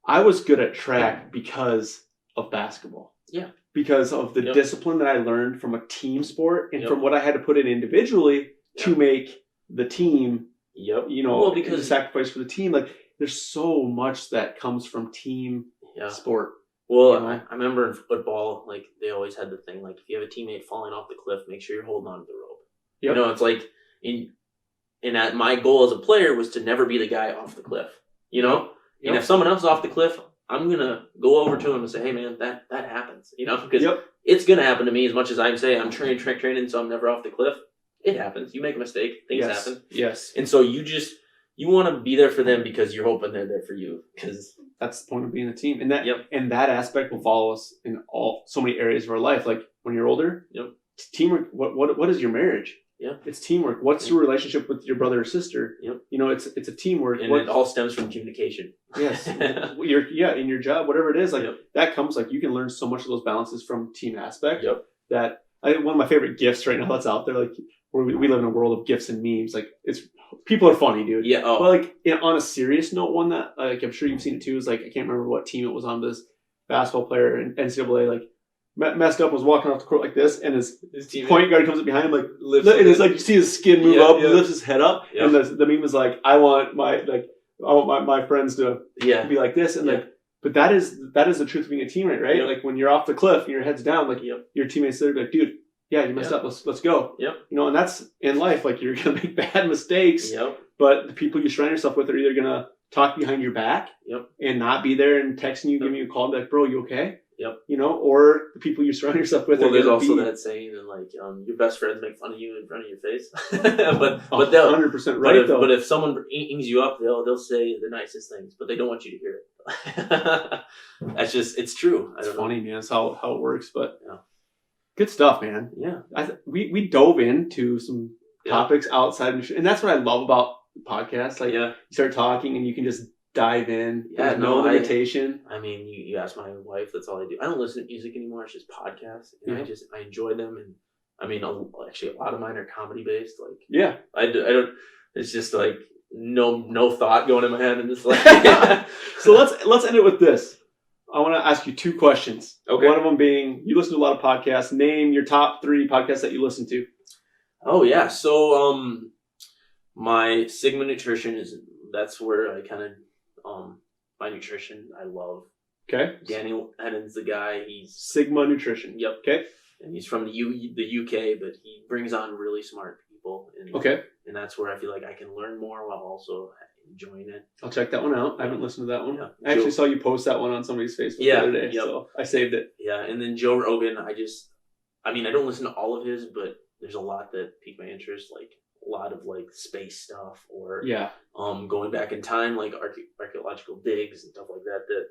I was good at track because of basketball. Yeah. Because of the discipline that I learned from a team sport and from what I had to put in individually to make the team, because sacrifice for the team. Like, there's so much that comes from team sport. Well, I remember in football, like, they always had the thing, like, if you have a teammate falling off the cliff, make sure you're holding on to the rope. Yep. You know, it's like, my goal as a player was to never be the guy off the cliff, you know? Yep. And if someone else is off the cliff, I'm going to go over to him and say, hey, man, that happens, you know? Because it's going to happen to me as much as I say I'm training, so I'm never off the cliff. It happens. You make a mistake. Things happen. Yes. And so you want to be there for them because you're hoping they're there for you. Because that's the point of being a team. And that aspect will follow us in so many areas of our life. Like, when you're older, teamwork. What is your marriage? Yeah, it's teamwork. What's your relationship with your brother or sister? Yep. You know, it's a teamwork, and it all stems from communication. Yes. In your job, whatever it is, like that comes, like, you can learn so much of those balances from team aspect. Yep. That one of my favorite gifts right now that's out there, like, where we live in a world of gifs and memes. Like, people are funny, dude. Yeah. Oh. But like, on a serious note, one that, like, I'm sure you've seen it too, is like, I can't remember what team it was on, but this basketball player in NCAA, like, messed up, was walking off the court like this, and his point guard comes up behind him, like, lifts it. It's like, you see his skin move up, he lifts his head up, and the meme is like, I want my friends to be like this, and like, but that is the truth of being a teammate, right? Like, when you're off the cliff and your head's down, like, your teammates there, like, dude, you messed up, let's go. Yep. You know, and that's in life, like, you're gonna make bad mistakes. Yep. But the people you surround yourself with are either gonna talk behind your back, and not be there and texting you, giving you a call, like, bro, you okay? Yep. You know, or the people you surround yourself with. Well, there's also that saying that, like, your best friends make fun of you in front of your face. but they'll 100% right. But if someone ings you up, they'll say the nicest things, but they don't want you to hear it. That's just, it's true. It's funny, man. It's how it works. But good stuff, man. Yeah. We dove into some topics outside of, and that's what I love about the podcast. Like, you start talking and you can just dive in. Yeah, no limitation. I mean, you ask my wife, that's all I do. I don't listen to music anymore. It's just podcasts. And I enjoy them. And I mean, actually, a lot of mine are comedy based. Like, I don't, it's just like no thought going in my head. And it's like, so let's end it with this. I want to ask you 2 questions. Okay. One of them being, you listen to a lot of podcasts. Name your top 3 podcasts that you listen to. Oh yeah. So, my Sigma Nutrition that's where I kind of, my nutrition, I love. Okay. Daniel Hennon's the guy. He's Sigma Nutrition. Yep. Okay. And he's from the UK, but he brings on really smart people. And that's where I feel like I can learn more while also enjoying it. I'll check that one out. I haven't listened to that one. Yeah. I actually saw you post that one on somebody's Facebook the other day, so I saved it. Yeah, and then Joe Rogan, I don't listen to all of his, but there's a lot that pique my interest, like a lot of like space stuff or going back in time, like archaeological digs and stuff like that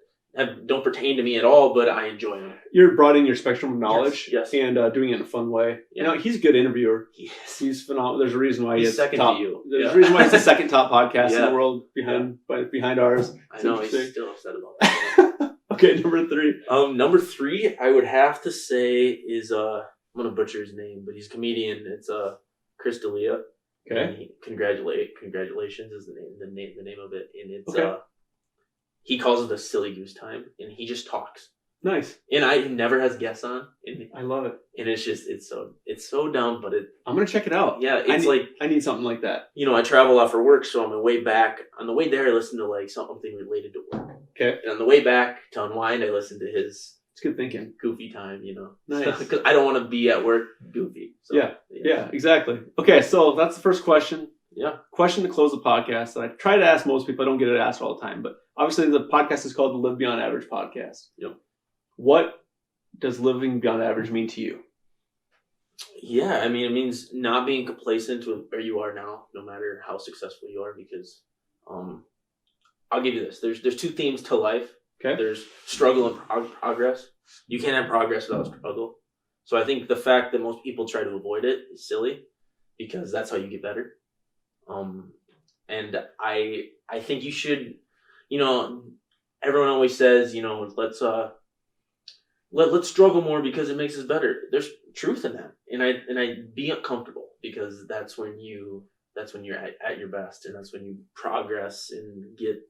don't pertain to me at all, but I enjoy them. You're broadening your spectrum of knowledge, and doing it in a fun way. Yeah. You know, he's a good interviewer. Yes. He's phenomenal. There's a reason why he's second top. To you. There's a reason why he's the second top podcast in the world behind ours. It's I know he's still upset about that. Okay, number 3. Number 3, I would have to say is I'm gonna butcher his name, but he's a comedian. It's Chris D'Elia. Okay. Congratulations is the name of it, and it's he calls it the silly goose time, and he just talks. Nice. And he never has guests on. And I love it. And it's just it's so dumb, but I'm gonna check it out. Yeah, I need something like that. You know, I travel a lot for work, so on my way back, on the way there, I listen to like something related to work. Okay. And on the way back to unwind, I listen to his. It's good thinking. Goofy time, you know. Nice. Because I don't want to be at work goofy. So, yeah, exactly. Okay, so that's the first question. Yeah. Question to close the podcast that I try to ask most people. I don't get it asked all the time, but obviously the podcast is called the Live Beyond Average podcast. Yep. What does living beyond average mean to you? Yeah, I mean, it means not being complacent with where you are now, no matter how successful you are, because I'll give you this. There's 2 themes to life. Okay. There's struggle and progress. You can't have progress without struggle. So I think the fact that most people try to avoid it is silly, because that's how you get better. And I think you should, you know, everyone always says, let's struggle more because it makes us better. There's truth in that, and I be uncomfortable because that's when you're at your best, and that's when you progress and get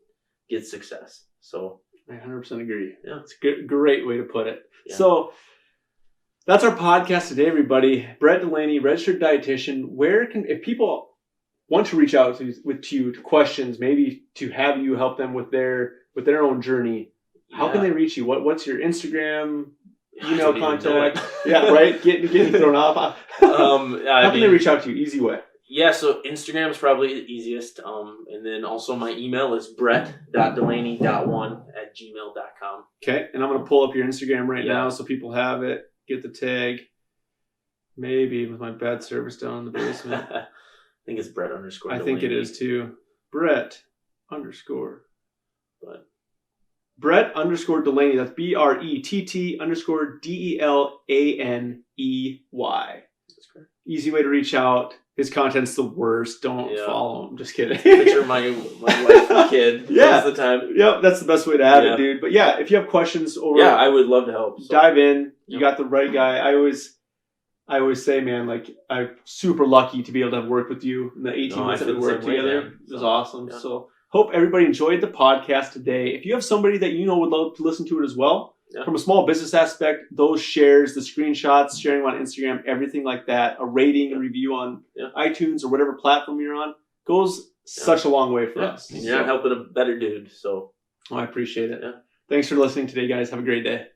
success. So I 100% agree. Yeah, it's a great way to put it. Yeah. So that's our podcast today, everybody. Brett Delaney, registered dietitian. If people want to reach out to you to questions, maybe to have you help them with their own journey, how can they reach you? What's your Instagram, email contact? Yeah, right. Getting thrown off. How can they reach out to you? Easy way. Yeah, so Instagram is probably the easiest. And then also my email is brett.delaney.1@gmail.com. Okay, and I'm going to pull up your Instagram right now so people have it. Get the tag. Maybe with my bad service down in the basement. I think it's Brett _Delaney. I think it is too. Brett _ Brett _Delaney. That's BRETT_DELANEY. That's correct. Easy way to reach out. His content's the worst. Don't follow him. Just kidding. Picture my wife and kid. Yeah. Most of the time. Yep, that's the best way to have it, dude. But yeah, if you have questions or I would love to help. So. Dive in. You got the right guy. I always say, man, like I'm super lucky to be able to have worked with you in the 18 months that we worked together. It was awesome. Yeah. So hope everybody enjoyed the podcast today. If you have somebody that would love to listen to it as well, from a small business aspect, those shares, the screenshots, sharing them on Instagram, everything like that, a rating, a review on iTunes or whatever platform you're on, goes such a long way for us. You're not helping a better dude. So I appreciate it. Yeah. Thanks for listening today, guys. Have a great day.